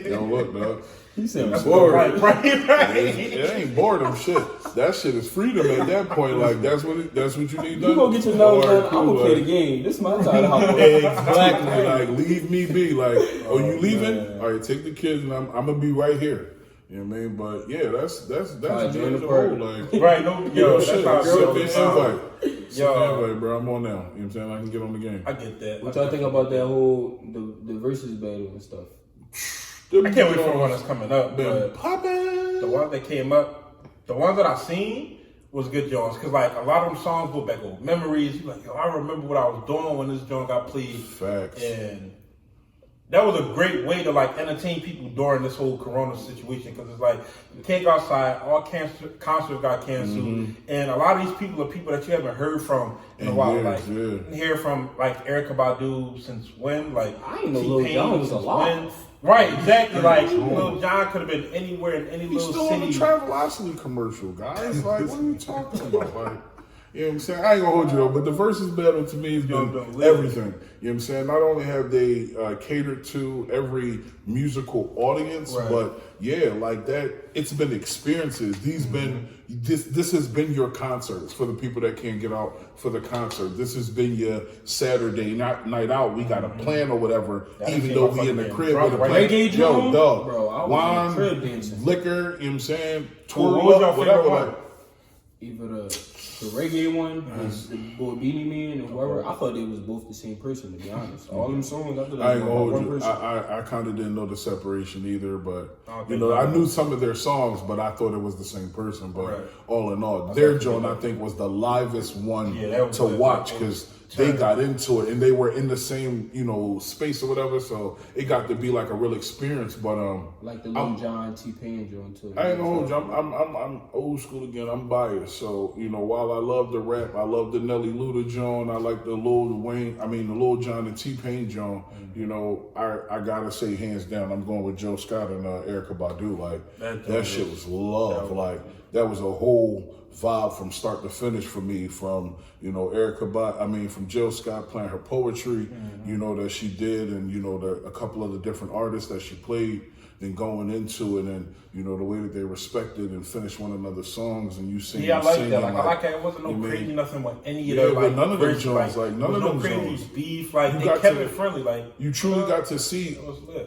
Yo, look, dog. He said bored. Right. It ain't boredom shit. That shit is freedom at that point. Like, that's what you need done. You go get your nose done, I'm going to play the game. This is my time to hop on. Exactly. Like, leave me be. Like, oh, you leaving? Man. All right, take the kids and I'm going to be right here. You know what I mean? But yeah, that's join Jane the the party. whole like. Right, no, yo, that's shit. how Send me it an sounds. invite. Send me an invite, bro. I'm on now. You know what I'm saying? I can get on the game. I get that. What y'all think about that whole the versus battle and stuff? I can't wait for the one that's coming up. Been But poppin'. the ones that came up, the ones that I seen was good joints. Cause like a lot of them songs go back over memories. You like, yo, I remember what I was doing when this joint got played. Facts. And that was a great way to like entertain people during this whole Corona situation. Cause it's like you can't go outside. All concerts got canceled, and a lot of these people are people that you haven't heard from in a while. Years, like you hear from like Erykah Badu since when? Like I didn't know Lil Jon was alive. Right, exactly. Like Lil Jon could have been anywhere in any He's little still city. on the Travelocity commercial, guys. Like, what are you talking about? Like, you know what I'm saying? I ain't gonna hold you though, but the versus battle to me has been everything. You know what I'm saying? Not only have they catered to every musical audience, but yeah, like that, it's been experiences. These been this has been your concerts for the people that can't get out for the concert. This has been your Saturday night out. We got a plan or whatever, even though we in the crib with a plan. Reggae Yo, joint? dog, Bro, I was wine, in the crib dancing. liquor, you know what I'm saying? What was Twirl your up, whatever. favorite Like, one? Either the reggae one, the boy Beanie Man, and whoever. I thought they was both the same person, to be honest. All them songs, I thought I they ain't was gonna one hold you. person. I kind of didn't know the separation either, but you know, I knew some of their songs, but I thought it was the same person. But all in all, their joint I think was the livest one to watch because they got into it and they were in the same space or whatever, so it got to be like a real experience. But like the Lil Jon T-Pain joint too. I ain't gonna hold you. I'm old school again. I'm biased. So, while I love the rap, I love the Nelly Luda joint. I like the Lil Jon and T-Pain joint. I gotta say hands down, I'm going with Joe Scott and Erykah Badu. Like that shit was love. Like that was a whole vibe from start to finish for me. From from Jill Scott playing her poetry, that she did, and a couple of the different artists that she played. Then going into it, and the way that they respected and finished one another's songs, and you sing. Yeah, I like that. Like I like that. It wasn't no crazy nothing with any of the like none of them verses, joints. Like none of them no crazy joints. beef. Like they kept it friendly. Like you truly got to see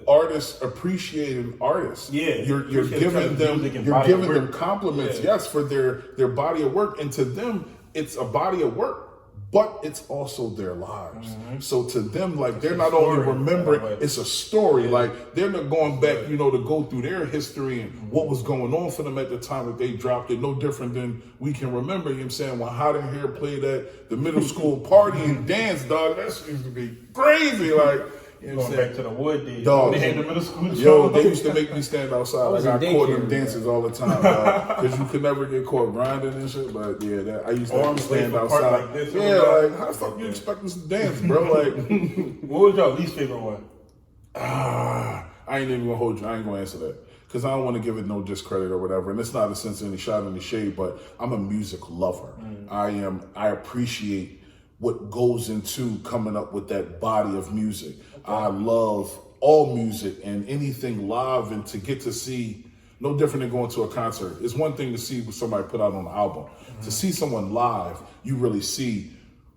artists appreciating artists. Yeah, you're giving them compliments. Yeah. Yes, for their body of work, and to them, it's a body of work. But it's also their lives. So to them, like they're not only remembering, it's a story. Like they're not going back, to go through their history and what was going on for them at the time that they dropped it. No different than we can remember. You know what I'm saying? When Hot in Here played at the middle school party and dance, dog, that used to be crazy. Like. Going back to the wood days. Dog, they had the middle school they used to make me stand outside. Like I caught them dances all the time, because you could never get caught grinding and shit. But yeah, I used to have to stand outside. Like this, like how the fuck you expect us to dance, bro? Like, what was your least favorite one? I ain't even gonna hold you. I ain't gonna answer that because I don't want to give it no discredit or whatever. And it's not a sense of any shot in the shade, but I'm a music lover. I appreciate what goes into coming up with that body of music. I love all music and anything live, and to get to see, no different than going to a concert. It's one thing to see what somebody put out on an album. To see someone live, you really see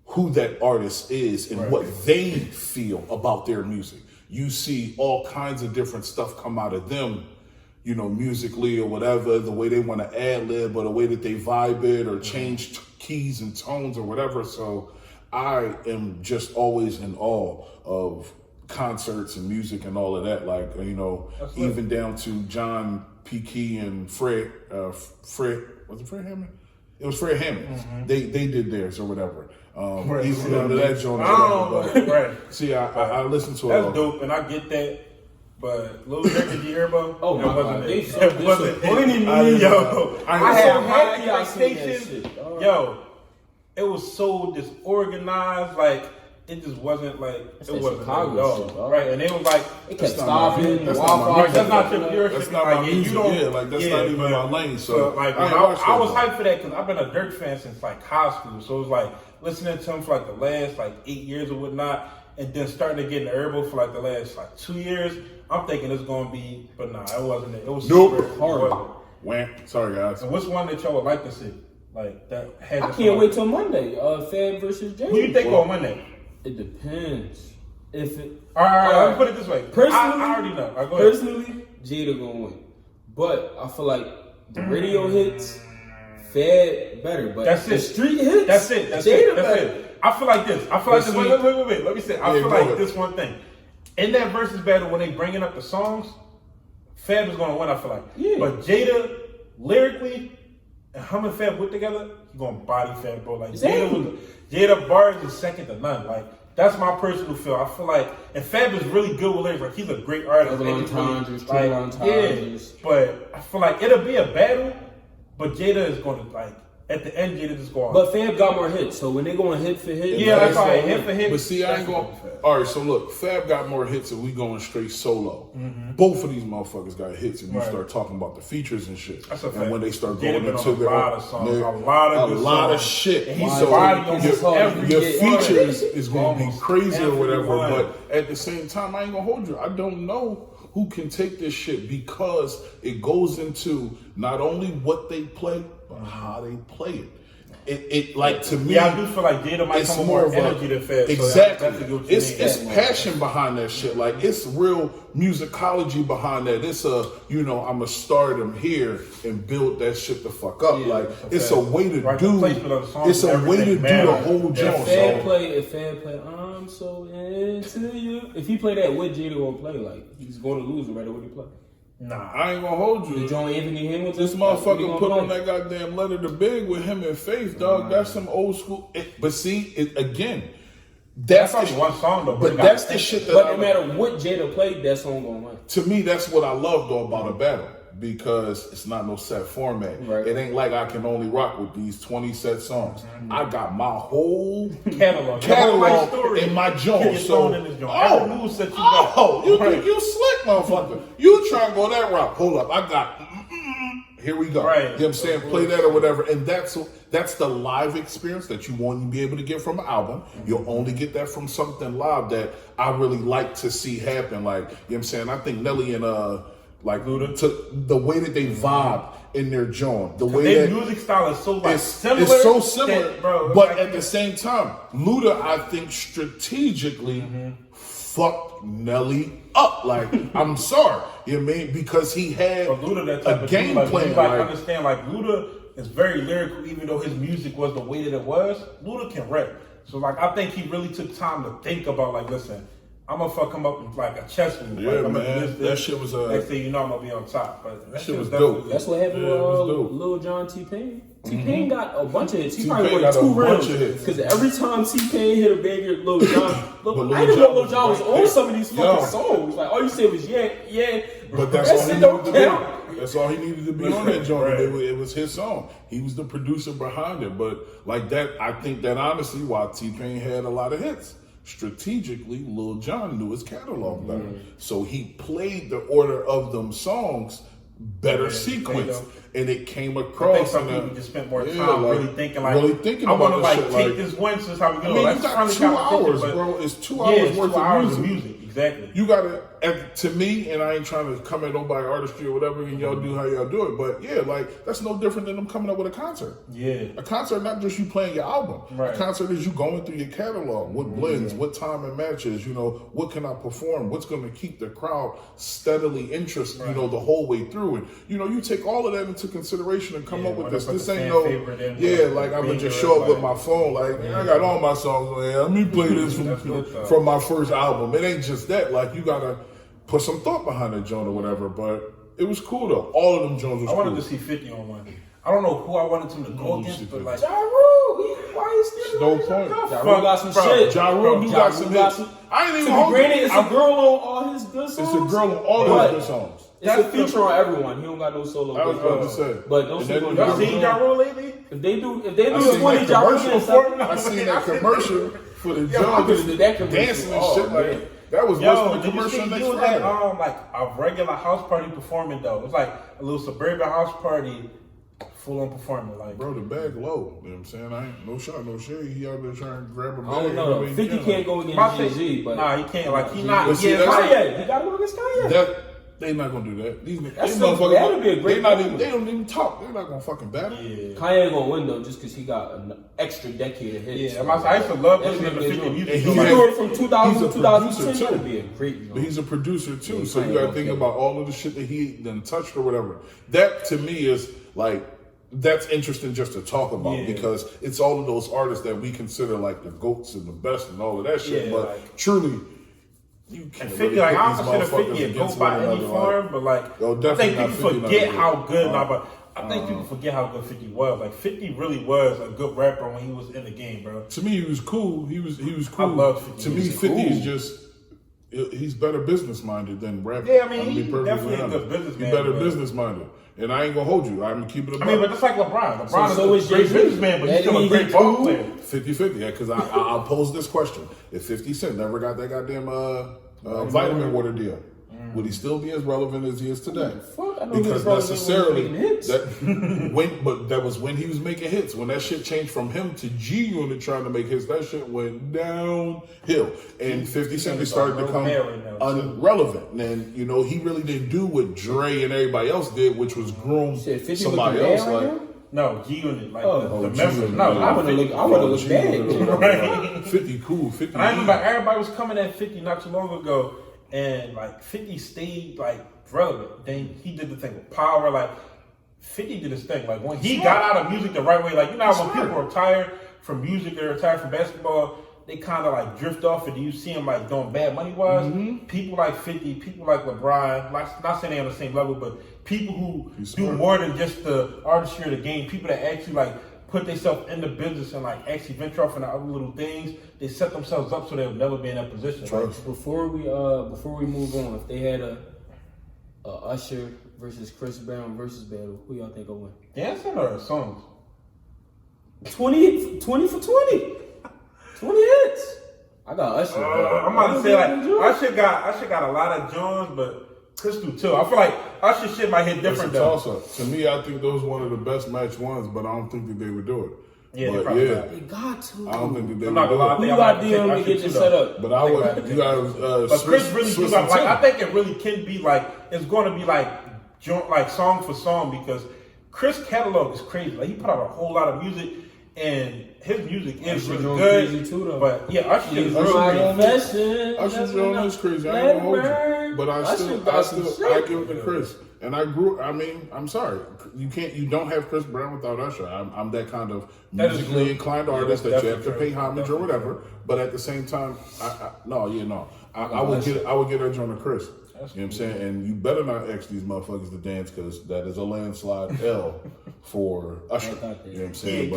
who that artist is and what they feel about their music. You see all kinds of different stuff come out of them, musically or whatever, the way they want to ad-lib or the way that they vibe it or change keys and tones or whatever. So I am just always in awe of concerts and music and all of that, like even down to John P. Key and Fred was it Fred Hammond? It was Fred Hammond. They did theirs or whatever. Even under that joint. See, I listened to it. That's dope, and I get that. But Lil Durk, did you hear about? Oh my God, it wasn't any me, yo. I had high expectations. Yo, it was so disorganized, like. It just wasn't like it wasn't Chicago shit, right? And it was like it kept stopping. That's not your that's not my music. Like that's not even my lane. So like I was hyped for that because I've been a Durk fan since like high school. So it was like listening to him for like the last like 8 years or whatnot, and then starting to get in the herbal for like the last like 2 years. I'm thinking it's gonna be, but nah, it wasn't. It was super hard. Sorry guys. And what's one that y'all would like to see? Like that had. I can't wait till Monday. Fab versus Jay. Who you think on Monday? It depends. If it all right, let me put it this way. Personally, I already know. Right, personally, Jada gonna win. But I feel like the radio hits, Fed better. But That's the it. street hits, That's it. That's it. I feel like this. Wait. Let me say. I feel like this one thing. In that versus battle, when they bringing up the songs, Fab is gonna win. I feel like. Yeah. But Jada, lyrically, and him and Fab put together, he gonna body Fab, bro. Like Jada bars is second to none. Like that's my personal feel. I feel like, and Fab is really good with lyrics. Like he's a great artist. But I feel like it'll be a battle. But Jada is gonna at the end, Jada just go on. But Fab got more hits, so when they going hit for hit, that's why hit for hit. But see, I ain't going. All right, so look, Fab got more hits, and we going straight solo. Both of these motherfuckers got hits, and you start talking about the features and shit. That's a fact. And when they start going Jada into a lot of songs, a lot of shit. And he's your features is going to be crazy or whatever. But at the same time, I ain't gonna hold you. I don't know who can take this shit because it goes into not only what they play, but how they play it. It like to me, I do feel like Jada might come with more energy than Fab. Exactly, so it's passion behind that shit. Like it's real musicology behind that. It's I'ma start them here and build that shit the fuck up. Like it's a way to do. It's a way to do the whole joint. If Fab play, I'm so into you. If he play that, what Jada gonna play? Like he's going to lose no matter what he play. Nah, I ain't gonna hold you. The John Anthony Hamilton. This motherfucker put on that goddamn Letter to Big with him and Faith, dog. That's some old school. But see, again, that's only one song though. But that's the shit that. But no matter what Jada played, that song gonna win. To me, that's what I love though about a battle. Because it's not no set format. Right. It ain't like I can only rock with these 20 set songs. I got my whole catalog in my joint. You slick, motherfucker. You try and go that route. Hold up, I got. Here we go. Right. You know what I'm saying? Play that or whatever. And that's the live experience that you won't be able to get from an album. You'll only get that from something live that I really like to see happen. Like, you know what I'm saying? I think Nelly and Luda took the way that they vibe in their joint, the way their that music style is so similar. It's so similar, that, bro, but at the same time, Luda, I think strategically fucked Nelly up. Like, I'm sorry, you know what I mean? Because he had Luda, that type a game plan. Understand, Luda is very lyrical, even though his music was the way that it was. Luda can rap, so I think he really took time to think about listen. I'm gonna fuck him up in a chess move. Yeah, man. That shit was next thing you know, I'm gonna be on top. But that shit was dope. That's what happened with Lil Jon T-Pain. T-Pain got a bunch of hits. He probably won 2 rounds. Because every time T-Pain hit a banger, Lil Jon. I didn't know Lil Jon was on some of these fucking songs. Like all you said was yeah. But that's all he needed to be. That's all he needed to be on that joint. Right. It was his song. He was the producer behind it. But I think that honestly, why T-Pain had a lot of hits. Strategically, Lil Jon knew his catalog better. So he played the order of them songs better sequence. And it came across. I think some people just spent more time really thinking I want to take this win since how we go. I mean, you got 2 hours, bro. It's 2 hours worth of music. Exactly. You gotta, to me, and I ain't trying to come at nobody artistry or whatever, and y'all do how y'all do it, but yeah, that's no different than them coming up with a concert. Yeah. A concert, not just you playing your album. Right. A concert is you going through your catalog, what blends, what time and matches, what can I perform, what's going to keep the crowd steadily interested, the whole way through it. You take all of that into consideration and come up with this. This ain't no, I'm going to just show up with my phone, I got all my songs on here. Let me play this from my first album. It ain't just that. You gotta put some thought behind that joint or whatever. But it was cool though. All of them joints was cool. I wanted to see 50 on one. I don't know who I wanted him to go against, but Ja Rule, why is still no point? Ja Rule got some shit. Ja Rule got some hits. I ain't even hold it. It's a girl on all his good songs. It's a girl on all his good songs. It's a feature on everyone. He don't got no solo. I was about to say. But don't sleep on Ja Rule. Y'all seen Ja Rule lately? If they do the 20 Ja Rule against I seen that commercial for the job dancing and shit that was worse than the commercial next Friday. A regular house party performing though. It was like a little suburban house party, full on performing. Bro, the bag low. You know what I'm saying? I ain't no shot, no shade. He out there trying to grab a bag. I don't know. 50 can't go against Jay-Z, but he can't. He not. Kanye. He got to go against Kanye. They not gonna do that. These motherfuckers, that'd be a great. They don't even talk. They're not gonna fucking battle. Yeah. Kanye gonna win though, just because he got an extra decade of hits. Yeah, I used to love listening to 50 music. He's doing it from 2000 to 2010. That'd be a great. But he's a producer too, so you gotta think about all of the shit that he done touched or whatever. That to me is like. That's interesting just to talk about because it's all of those artists that we consider like the GOATs and the best and all of that shit. But like, truly, you can't. 50, like I don't consider 50 a GOAT by any form, but like I think people forget how good. I think people forget how good 50 was. Like 50 really was a good rapper when he was in the game, bro. To me, he was cool. He was cool. I love 50. To me, 50 is just. He's better business minded than rap. Yeah, I mean, he's definitely a good businessman. He's better business minded. And I ain't gonna hold you. I'm keeping it. I mean, but just like LeBron. LeBron is a great businessman, but he's still a great ball player. 50-50, yeah, because I'll pose this question. If 50 Cent never got that goddamn vitamin water deal, would he still be as relevant as he is today? Because necessarily, that was when he was making hits. When that shit changed from him to G Unit trying to make hits, that shit went downhill. And 50 Cent started to become unrelevant. And, you know, he really didn't do what Dre and everybody else did, which was groom somebody else. Like, no, G Unit, like the members. No, I would have looked bad. 50 cool. 50. I remember everybody was coming at 50 not too long ago. And like 50 stayed like relevant. Then he did the thing with Power. Like 50 did his thing. Like when he got out of music the right way. Like you know how when people retire from music, they retire from basketball, they kind of like drift off, and you see them like doing bad money wise. Mm-hmm. People like 50, people like LeBron. Like not saying they're on the same level, but people who do more than just the artistry of the game. People that actually like put themselves in the business and like actually venture off into other little things. They set themselves up so they'll never be in that position. Like, before we move on, if they had a Usher versus Chris Brown versus battle, who y'all think will win? Dancing or songs? 20 for 20. 20 hits. I got Usher. I'm about to say like Usher got a lot of Jones, but Chris do too. I feel like Usher shit might hit different though. To me, I think those one of the best match ones, but I don't think that they would do it. Yeah, but they got to. I don't think that they would do it. You got DM to get you set up. But I would. You got. But Chris really do got. Like I think it really can be like it's going to be like song for song because Chris' catalog is crazy. Like he put out a whole lot of music. And his music is really good, too, but yeah, Usher is really crazy. Usher's Jones is crazy. I ain't gonna hold you, but I give it to Chris. And I'm sorry, you don't have Chris Brown without Usher. I'm that kind of musically inclined artist that you have to pay homage or whatever. But at the same time, I would get Usher on to Chris. You know what I'm saying? And you better not ask these motherfuckers to dance because that is a landslide L for Usher. You know what I'm saying?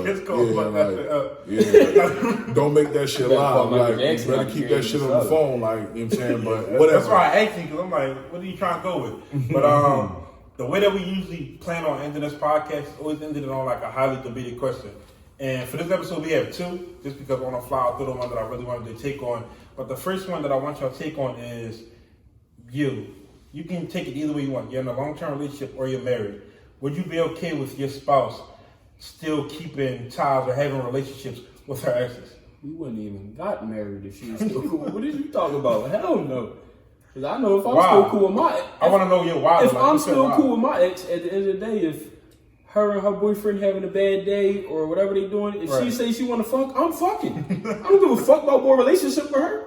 Don't make that shit loud. Like, you better keep that shit on the phone. Like, you know what I'm saying? But whatever. That's why I asked you because I'm like, what are you trying to go with? But the way that we usually plan on ending this podcast is always ended it on like a highly debated question. And for this episode, we have two, just because on the fly, I threw the one that I really wanted to take on. But the first one that I want y'all to take on is you can take it either way you want. You're in a long-term relationship or you're married. Would you be okay with your spouse still keeping ties or having relationships with her exes? We wouldn't even got married if she was still cool. What did you talk about? Hell no. Because I know if I'm still cool with my ex. I want to know your why. If I'm still cool with my ex, at the end of the day, if her and her boyfriend having a bad day or whatever they doing, if she say she want to fuck, I'm fucking. I don't give a fuck about more relationship with her.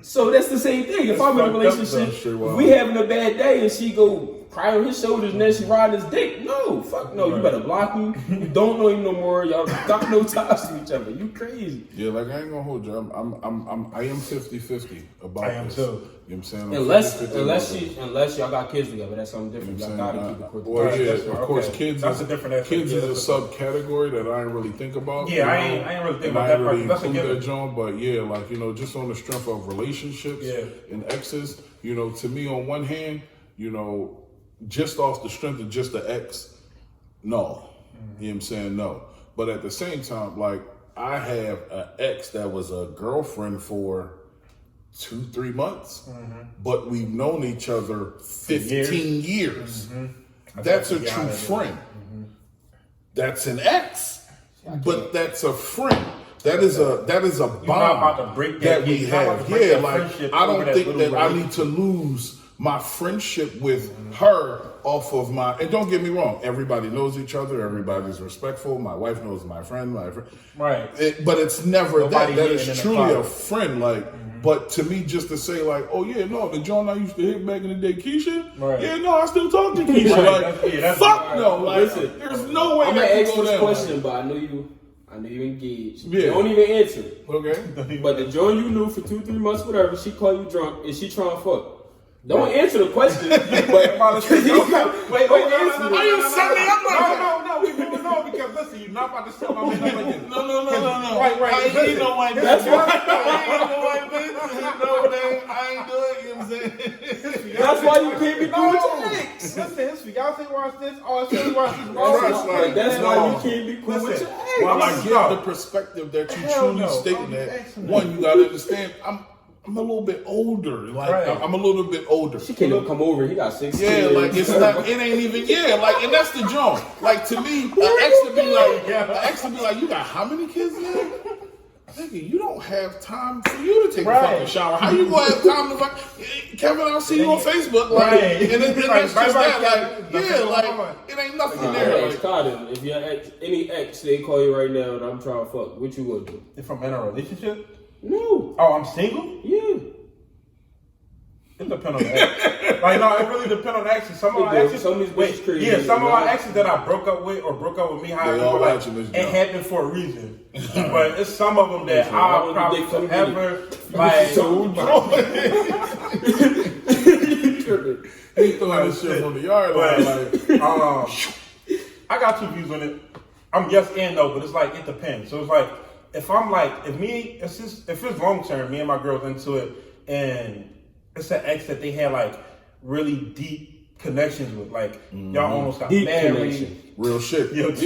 So that's the same thing. If I'm in a relationship, if we having a bad day and she go cry on his shoulders and then she ride his dick, no, fuck no. You better block him. You don't know him no more. Y'all got no ties to each other. You crazy. Yeah, like I ain't gonna hold you. I am 50-50 about I am this. Too. You know what I'm saying? Unless y'all got kids together, that's something different. Y'all gotta keep it quick. Well, yeah, of course, kids. That's a different aspect. Kids is a subcategory that I ain't really think about. Yeah, I ain't really think about that part. That's a given. John, but yeah, like just on the strength of relationships and exes, to me, on one hand, just off the strength of just the ex, no. You know what I'm saying? No. But at the same time, like, I have an ex that was a girlfriend for 2-3 months, but we've known each other 15 years. That's a true friend. That's an ex, but that's a friend. That is a bond about to break that we have. Yeah, like I don't think that I need to lose my friendship with her off of my, and don't get me wrong, everybody knows each other, everybody's respectful, my wife knows my friend. Right. But it's never Nobody that is hitting truly in the a friend, like, but to me, just to say like, oh yeah, no, the John I used to hit back in the day, Keisha, right. yeah, no, I still talk to Keisha, right. like, fuck right. no, like, listen, there's no way I'm gonna that ask can you go this down. question, but I know you engaged. Yeah. You don't even answer it. Okay. But the joint you knew for 2-3 months, whatever, she called you drunk, and she trying to fuck. Don't answer the question. But wait, Are you setting me up like no, we moving on because listen, you're not about to set my man up again. No. Right. I ain't no white bitch. That's why. I ain't do it, you know what I'm saying? That's why you can't be cool with your ex. Listen, his fiance watch this, or his family watch this. That's why you can't be cool with your ex. Well, I get the perspective that you truly stating that. One, you gotta understand, I'm a little bit older. Like, right. I'm a little bit older. She can't even come over. He got 6 kids. Yeah, like, it's not, it ain't even, like, and that's the joint. Like, to me, an ex to be like, you got how many kids now? Nigga, you don't have time for you to take a fucking shower. How you gonna have time to fuck? Kevin, I'll see you on Facebook. Like, and that's just that. Like, it ain't nothing there. Like, Carter, if your ex, any ex, they call you right now and I'm trying to fuck, what you gonna do? If I'm in a relationship? No. Oh, I'm single? Yeah. It depends on the ex. Like, no, it really depends on the exes. Some of my exes, some of my exes that I broke up with or broke up with me, it happened for a reason. But it's some of them that I'll probably forever, like, He throwing this shit from the yard. I got 2 views on it. I'm yes and no, but it's like, it depends. So it's like, if it's long term, me and my girl's into it, and it's an ex that they had like really deep connections with, like y'all almost got deep married. Connection. Real shit. Deep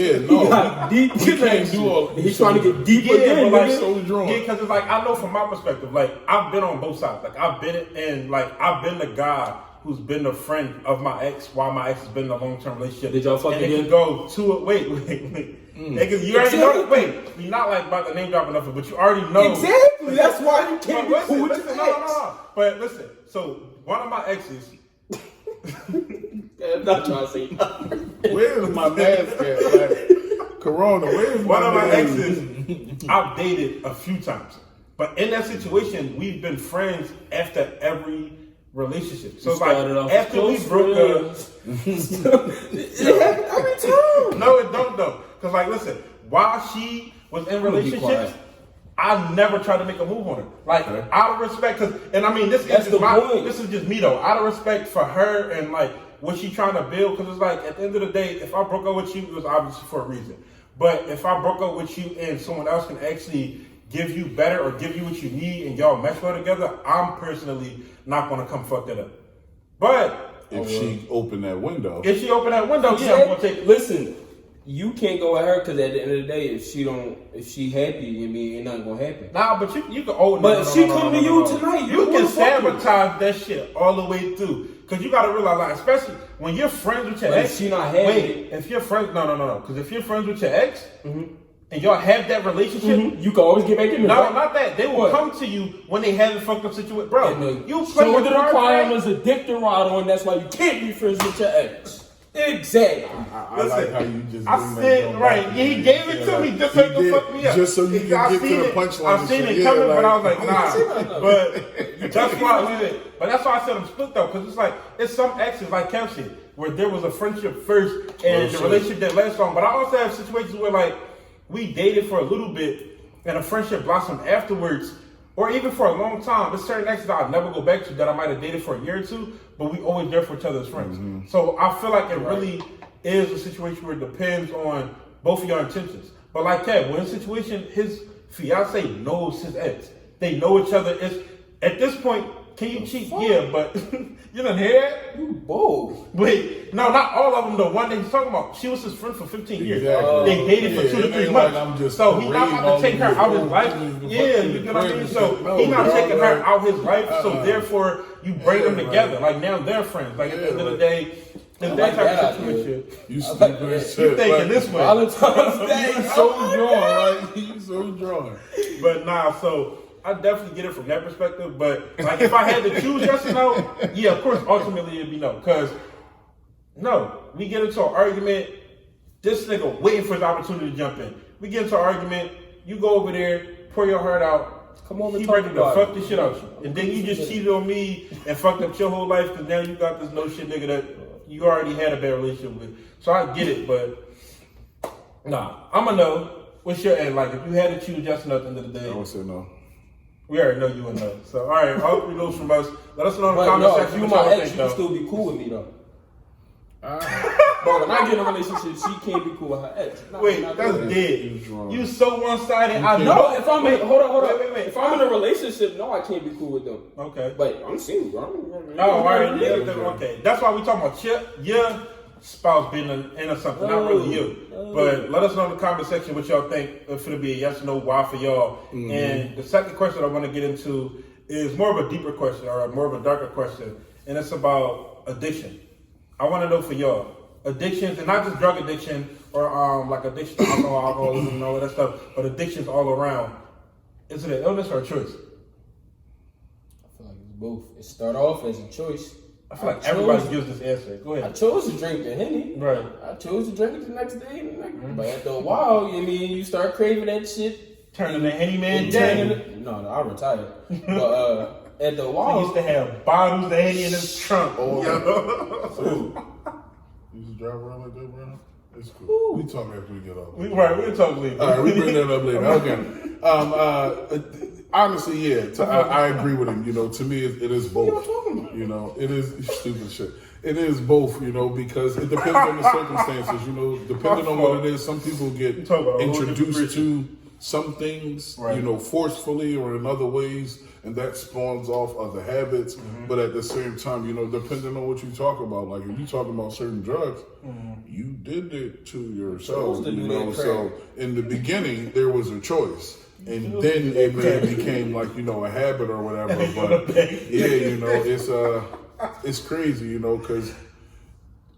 connection. He's trying to get deep again. But because it's like, I know from my perspective, like I've been on both sides. Like I've been the guy who's been a friend of my ex while my ex has been in a long-term relationship. Did y'all fuck again? again? It could go to wait. Nigga, you already know. Wait, you're not like about to name drop enough, but you already know. Exactly. That's why you can't be cool with your ex. No. But listen, so one of my exes. I'm not trying to say nothing. Where's my mask at? Like, Corona, where's one of my exes? I've dated a few times, but in that situation, we've been friends after every relationship. So it's like after we broke up, it happened every time. No, it don't though. Cause like, listen, while she was in relationships, I never tried to make a move on her. Like out of respect, this is just me though. Out of respect for her and like what she trying to build. Cause it's like at the end of the day, if I broke up with you, it was obviously for a reason. But if I broke up with you and someone else can actually give you better or give you what you need and y'all mesh well together, I'm personally not gonna come fuck that up. But if she opened that window, yeah, I'm gonna take. Listen, you can't go with her because at the end of the day, if she happy, ain't nothing gonna happen. Nah, but you can. Oh, but if she come to you tonight, you can sabotage that shit all the way through. Cause you gotta realize, like, especially when you're friends with your ex. If she not happy. Wait, if you're friends, no. Cause if you're friends with your ex, and y'all have that relationship, you can always get back in there. No, not that. They will come to you when they have a fucked up situation, bro. You play the requirements a dick to ride on. That's why you can't be friends with your ex. Exactly. I like how you just. I said right. He gave it to me just so he can fuck me up. Just so you can get to the punchline. I've seen it coming, but I was like, nah. But that's why I did it. But that's why I said I'm split though, because it's like it's some exes like Kev said, where there was a friendship first and the relationship didn't last long. But I also have situations where like we dated for a little bit and a friendship blossomed afterwards. Or even for a long time, there's certain exes that I'll never go back to that I might have dated for a year or two, but we always there for each other as friends. So I feel like it really is a situation where it depends on both of your intentions. But like Kev, when a situation, his fiance knows his ex. They know each other. It's at this point, can you cheat? Yeah, but you done hear it? You bold. Wait, no, not all of them. The one that he's talking about, she was his friend for 15 years. Exactly. They dated for 2 to 3 months. So he's not about to take her out his life. Yeah, you know what I mean? So he's not taking her out his life. So therefore, you bring them together. Like now they're friends. Like at the end of the day, it's that type of situation. You thinking this way. Valentine's Day. You so drawn, right? You so drawn. But nah, so I definitely get it from that perspective. But like, if I had to choose yes or no, yeah, of course, ultimately it'd be no. Because no, we get into an argument. This nigga waiting for his opportunity to jump in. We get into an argument. You go over there, pour your heart out. Come on, he ready to fuck this shit out you. And then you just cheated on me and fucked up your whole life because now you got this no shit nigga that you already had a bad relationship with. So I get it, but nah, I'm a no. What's your end? Like, if you had to choose yes or no at the end of the day. I would say no. We already know you a no. So, all right, all 3 no's from us. Let us know in the comment section. You my ex, you can still be cool with me, though. But when I get in a relationship, she can't be cool with her ex. Wait, that's dead. You so one-sided. I know. No, if I'm hold on. Wait. If I'm in a relationship, no, I can't be cool with them. Okay. But I'm single, bro. Oh, all right. Yeah, okay. That's why we talking about your spouse being in something, not really you. But let us know in the comment section what y'all think if it'll be a yes or no, why for y'all. Mm-hmm. And the second question I want to get into is more of a deeper question or more of a darker question, and it's about addiction. I want to know for y'all, addictions, and not just drug addiction or like addiction to alcoholism and all of that stuff, but addictions all around. Is it an illness or a choice? I feel like it's both. It start off as a choice. I feel like everybody gives this answer. Go ahead. I chose to drink the Henny. Right. I chose to drink it the next day. But after a while, you start craving that shit. Turning the Henny man down. No, I retired. But after a while, he used to have bottles of Henny in his trunk. You used to drive around like that, bro? It's cool. Ooh. We talk after we get off. We'll talk later. All right, we bring that up later. Okay. Honestly, yeah, I agree with him. You know, to me, it is both. You know, it is stupid shit. It is both, you know, because it depends on the circumstances. You know, depending on what it is, some people get introduced to some things, you know, forcefully or in other ways, and that spawns off other habits. Mm-hmm. But at the same time, you know, depending on what you talk about, like if you talk about certain drugs, you did it to yourself. You know, so in the beginning there was a choice. And then it became like, you know, a habit or whatever. But yeah, you know, it's crazy, you know, because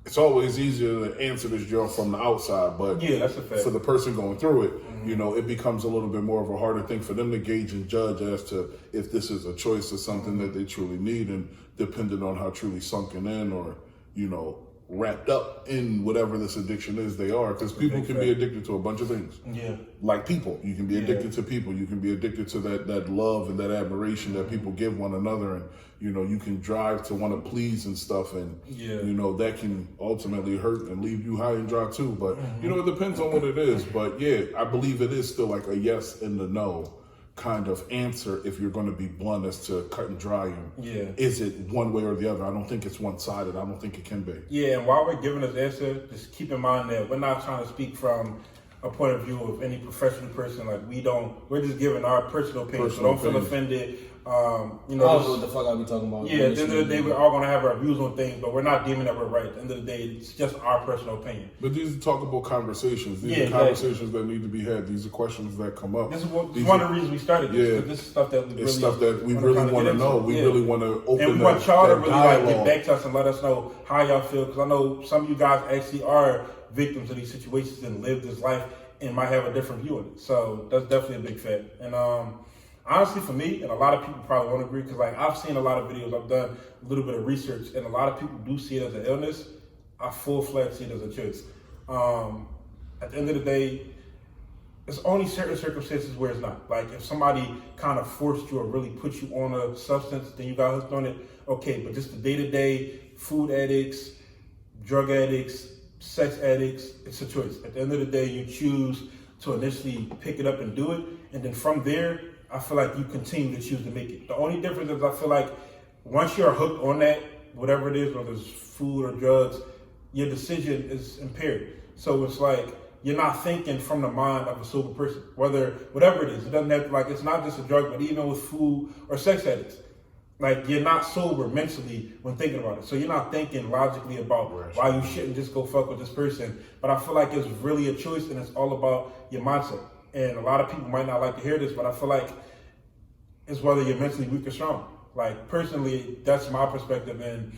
it's always easier to answer this joke from the outside. But yeah, that's a fact. For the person going through it, you know, it becomes a little bit more of a harder thing for them to gauge and judge as to if this is a choice or something that they truly need, and depending on how truly sunken in or, you know, wrapped up in whatever this addiction is they are, because people can be addicted to a bunch of things. Yeah. Like people. You can be addicted to people. You can be addicted to that love and that admiration that people give one another, and you know, you can drive to want to please and stuff, and you know, that can ultimately hurt and leave you high and dry too. But you know, it depends on what it is. But yeah, I believe it is still like a yes and a no kind of answer if you're going to be blunt as to cut and dry, and is it one way or the other? I don't think it's one-sided. I don't think it can be. Yeah, and while we're giving this answer, just keep in mind that we're not trying to speak from a point of view of any professional person. Like, we're just giving our personal opinion, so don't feel offended. You know, what the fuck I be talking about. Yeah, at the end of the day, we're all going to have our views on things, but we're not deeming that we're right. At the end of the day, it's just our personal opinion. But these are talkable conversations. These are conversations that need to be had. These are questions that come up. This is one of the reasons we started this. This is stuff that we really want to know. We really want to open and we want y'all to really get back to us and let us know how y'all feel, because I know some of you guys actually are victims of these situations and live this life and might have a different view of it. So that's definitely a big fact. And honestly, for me, and a lot of people probably won't agree, because like I've seen a lot of videos, I've done a little bit of research, and a lot of people do see it as an illness. I full-fledged see it as a choice. At the end of the day, there's only certain circumstances where it's not. Like if somebody kind of forced you or really put you on a substance, then you got hooked on it, okay. But just the day-to-day, food addicts, drug addicts, sex addicts, it's a choice. At the end of the day, you choose to initially pick it up and do it, and then from there, I feel like you continue to choose to make it. The only difference is I feel like once you're hooked on that, whatever it is, whether it's food or drugs, your decision is impaired. So it's like you're not thinking from the mind of a sober person, whatever it is. It doesn't have to, like, it's not just a drug, but even with food or sex addicts. Like, you're not sober mentally when thinking about it. So you're not thinking logically about why you shouldn't just go fuck with this person. But I feel like it's really a choice, and it's all about your mindset. And a lot of people might not like to hear this, but I feel like it's whether you're mentally weak or strong. Like, personally, that's my perspective. And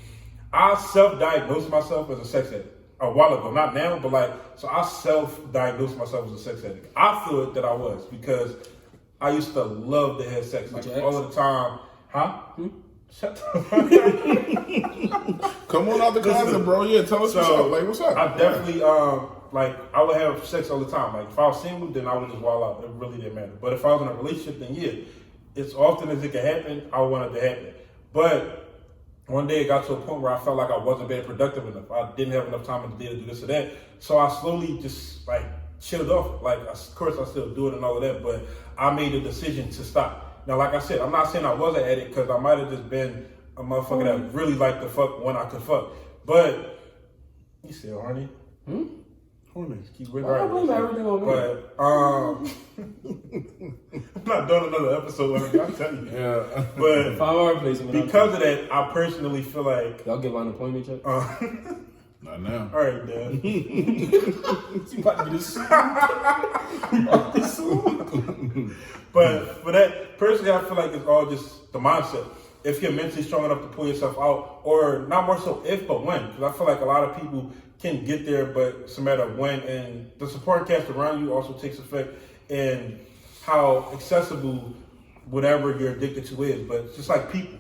I self-diagnosed myself as a sex addict a while ago. Not now, but like, so I self-diagnosed myself as a sex addict. I thought that I was, because I used to love to have sex like all of the time. Huh? Shut the fuck up. Come on out the closet, bro. Yeah, tell us what's up. Like, what's up? I definitely, like, I would have sex all the time. Like, if I was single, then I would just wild out. It really didn't matter. But if I was in a relationship, then yeah, as often as it could happen, I wanted to happen. But one day it got to a point where I felt like I wasn't being productive enough. I didn't have enough time in the day to do this or that. So I slowly just, like, chilled off. Like, of course, I still do it and all of that, but I made a decision to stop. Now, like I said, I'm not saying I was an addict because I might have just been a motherfucker that really liked to fuck when I could fuck. But you still horny? Horny. Keep with I blame everything on me. But I'm not doing another episode with him. I'm telling you. Yeah. But because of that, I personally feel like y'all give unemployment check. Not now. All right, Dad. You about to get this But for that, personally, I feel like it's all just the mindset. If you're mentally strong enough to pull yourself out, or not more so if, but when. Because I feel like a lot of people can get there, but it's a matter of when. And the support cast around you also takes effect in how accessible whatever you're addicted to is. But it's just like people.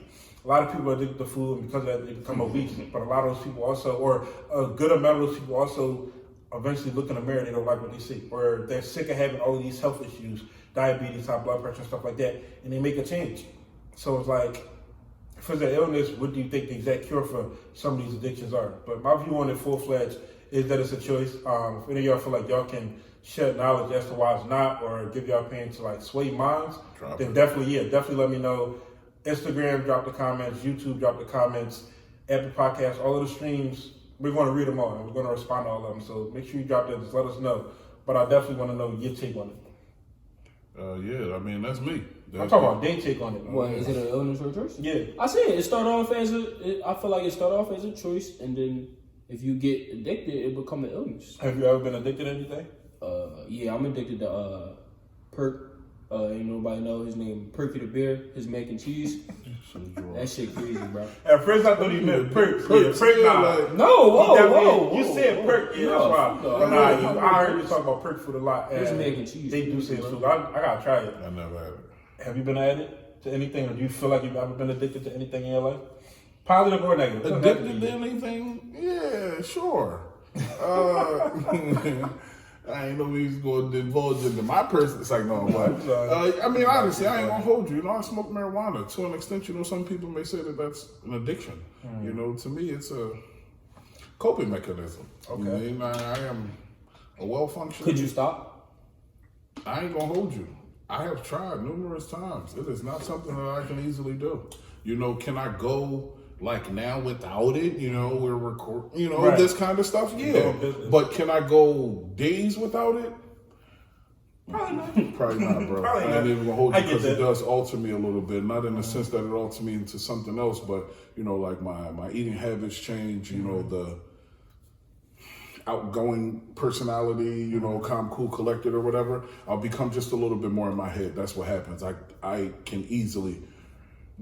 A lot of people are addicted to food, and because of that, they become obese. But a lot of those people also, or a good amount of those people also eventually look in the mirror, they don't like what they see. Or they're sick of having all of these health issues, diabetes, high blood pressure, and stuff like that, and they make a change. So it's like, if it's an illness, what do you think the exact cure for some of these addictions are? But my view on it full-fledged is that it's a choice. If any of y'all feel like y'all can share knowledge as to why it's not, or give y'all opinion to like sway minds, then definitely let me know. Instagram, drop the comments. YouTube, drop the comments. Apple Podcasts, all of the streams, we're going to read them all, and we're going to respond to all of them. So make sure you drop that. Just let us know. But I definitely want to know your take on it. Yeah, I mean, that's me. I'm talking about their take on it. What, is it an illness or a choice? Yeah. I say it started off as I feel like it started off as a choice, and then if you get addicted, it become an illness. Have you ever been addicted to anything? Yeah, I'm addicted to Perk. Ain't nobody know his name. Perky the Bear, his mac and cheese. That shit crazy, bro. At first I thought he meant Perk. Perk, like, no, whoa. You said Perk, yeah, that's why. I heard you talk about Perk food a lot. His mac and cheese. They do say it's food. I gotta try it. I never had it. Have you been addict to anything, or do you feel like you've ever been addicted to anything in your life? Positive or negative? Addicted to anything? Yeah, sure. I ain't know he's going to divulge into my personal. It's like, no, but I mean, honestly, I ain't gonna hold you. You know, I smoke marijuana to an extent. You know, some people may say that that's an addiction. You know, to me, it's a coping mechanism. Okay, you know, I mean, I am a well-functioning. Could you stop? I ain't gonna hold you. I have tried numerous times. It is not something that I can easily do. You know, can I go like now without it? You know, we're recording, you know, this kind of stuff. Yeah. But can I go days without it? Probably not, bro. I ain't even gonna hold you because it does alter me a little bit. Not in the sense that it alters me into something else, but you know, like my eating habits change, you know, the outgoing personality, you know, calm, cool, collected or whatever. I'll become just a little bit more in my head. That's what happens. I can easily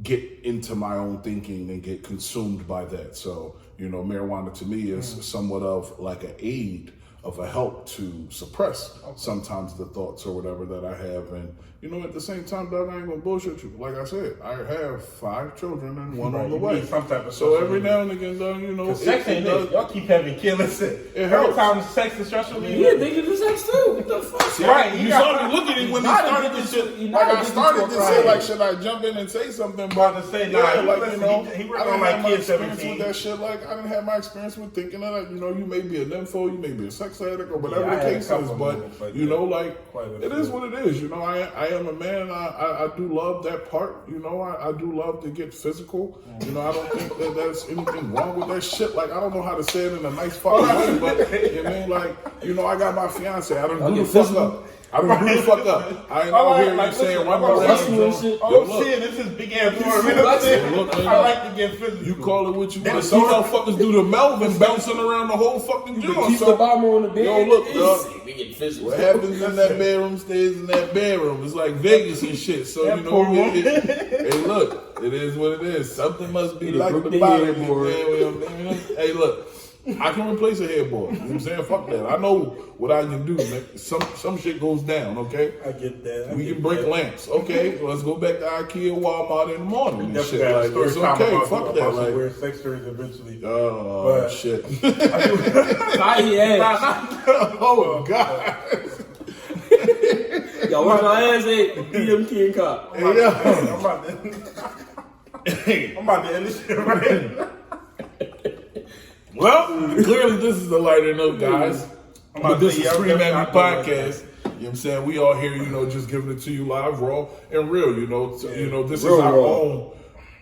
get into my own thinking and get consumed by that. So, you know, marijuana to me is somewhat of like an aid, of a help to suppress sometimes the thoughts or whatever that I have. And, you know, at the same time, Doug, I ain't gonna bullshit you. Like I said, I have 5 children and 1 on the way. So every now and again, Doug, you know, sex ain't it. Y'all keep having kids. Listen, every time sex is stressful, yeah, they do the sex too. What the fuck? See, right, you saw me look at him when he started this shit. Like I started to say, like, should I jump in and say something? But to say, like, you know, he I didn't have my experience with that shit. Like, I didn't have my experience with thinking that, you know, you may be a nympho, you may be a sex addict, or whatever the case is. But you know, like, it is what it is. You know, I am a man. I do love that part. You know, I do love to get physical. You know, I don't think that there's anything wrong with that shit. Like, I don't know how to say it in a nice fucking way, but you know, like, you know, I got my fiance. I don't give a fuck up. I don't give a fuck up. I ain't out here like saying run around shit. Oh shit, this is big ass tournament. I like to get physical. You call it what you want. Some motherfuckers do the Melvin bouncing around the whole fucking joint. Keep the bomber on the bed. Yo, look, dog. What happens in that bedroom stays in that bedroom. It's like Vegas and shit. So you know, hey, look, it is what it is. Something must be like the body. Hey, look. I can replace a headboard. You know what I'm saying? Fuck that. I know what I can do, man. Some shit goes down, okay? I get that. We can break lamps, okay? Let's go back to IKEA, Walmart in the morning and shit. Like, it's okay. Fuck that. Like, weird sex stories eventually. Oh, shit. Oh, God. Yo, what's my ass at? DM King Cop. I'm about to end this shit right. Well, clearly this is the lighter note, guys. But this is ScreamAtMe Podcast. You know what I'm saying? We all here, just giving it to you live, raw, and real, this is our own,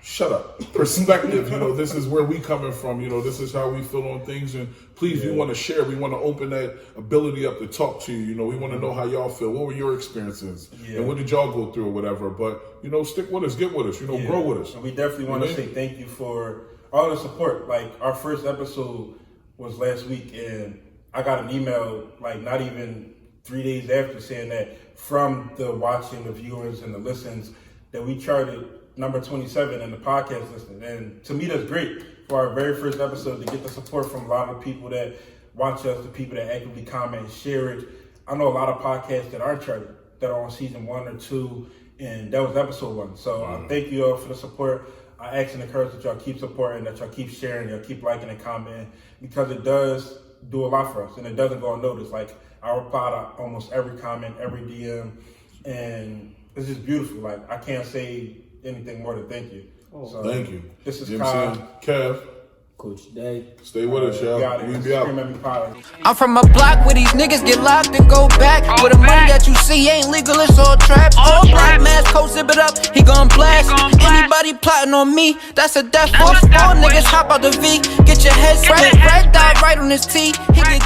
shut up, perspective. This is where we coming from. This is how we feel on things. And please, we want to share. We want to open that ability up to talk to you. We want to know how y'all feel. What were your experiences? Yeah. And what did y'all go through or whatever? But, stick with us, get with us, grow with us. And we definitely want to say thank you for all the support. Like, our first episode was last week, and I got an email, like, not even 3 days after, saying that from the watching, the viewers, and the listens, that we charted number 27 in the podcast listing. And to me, that's great for our very first episode, to get the support from a lot of people that watch us, the people that actively comment and share it. I know a lot of podcasts that aren't charted, that are on season 1 or 2, and that was episode 1. So thank you all for the support. I ask and encourage that y'all keep supporting, that y'all keep sharing, y'all keep liking and commenting, because it does do a lot for us, and it doesn't go unnoticed. Like, I reply to almost every comment, every DM, and it's just beautiful. Like, I can't say anything more than thank you. So, thank you. This is Kev. Coach Day. Stay with us, y'all. We be out. I'm from a block where these niggas get locked and go back. Where the money that you see ain't legal, it's all trap. All black mask, coat zip it up, he gon' blast. Anybody plotting on me, that's a death force. All niggas hop out the V, get your head right out right on his T. He get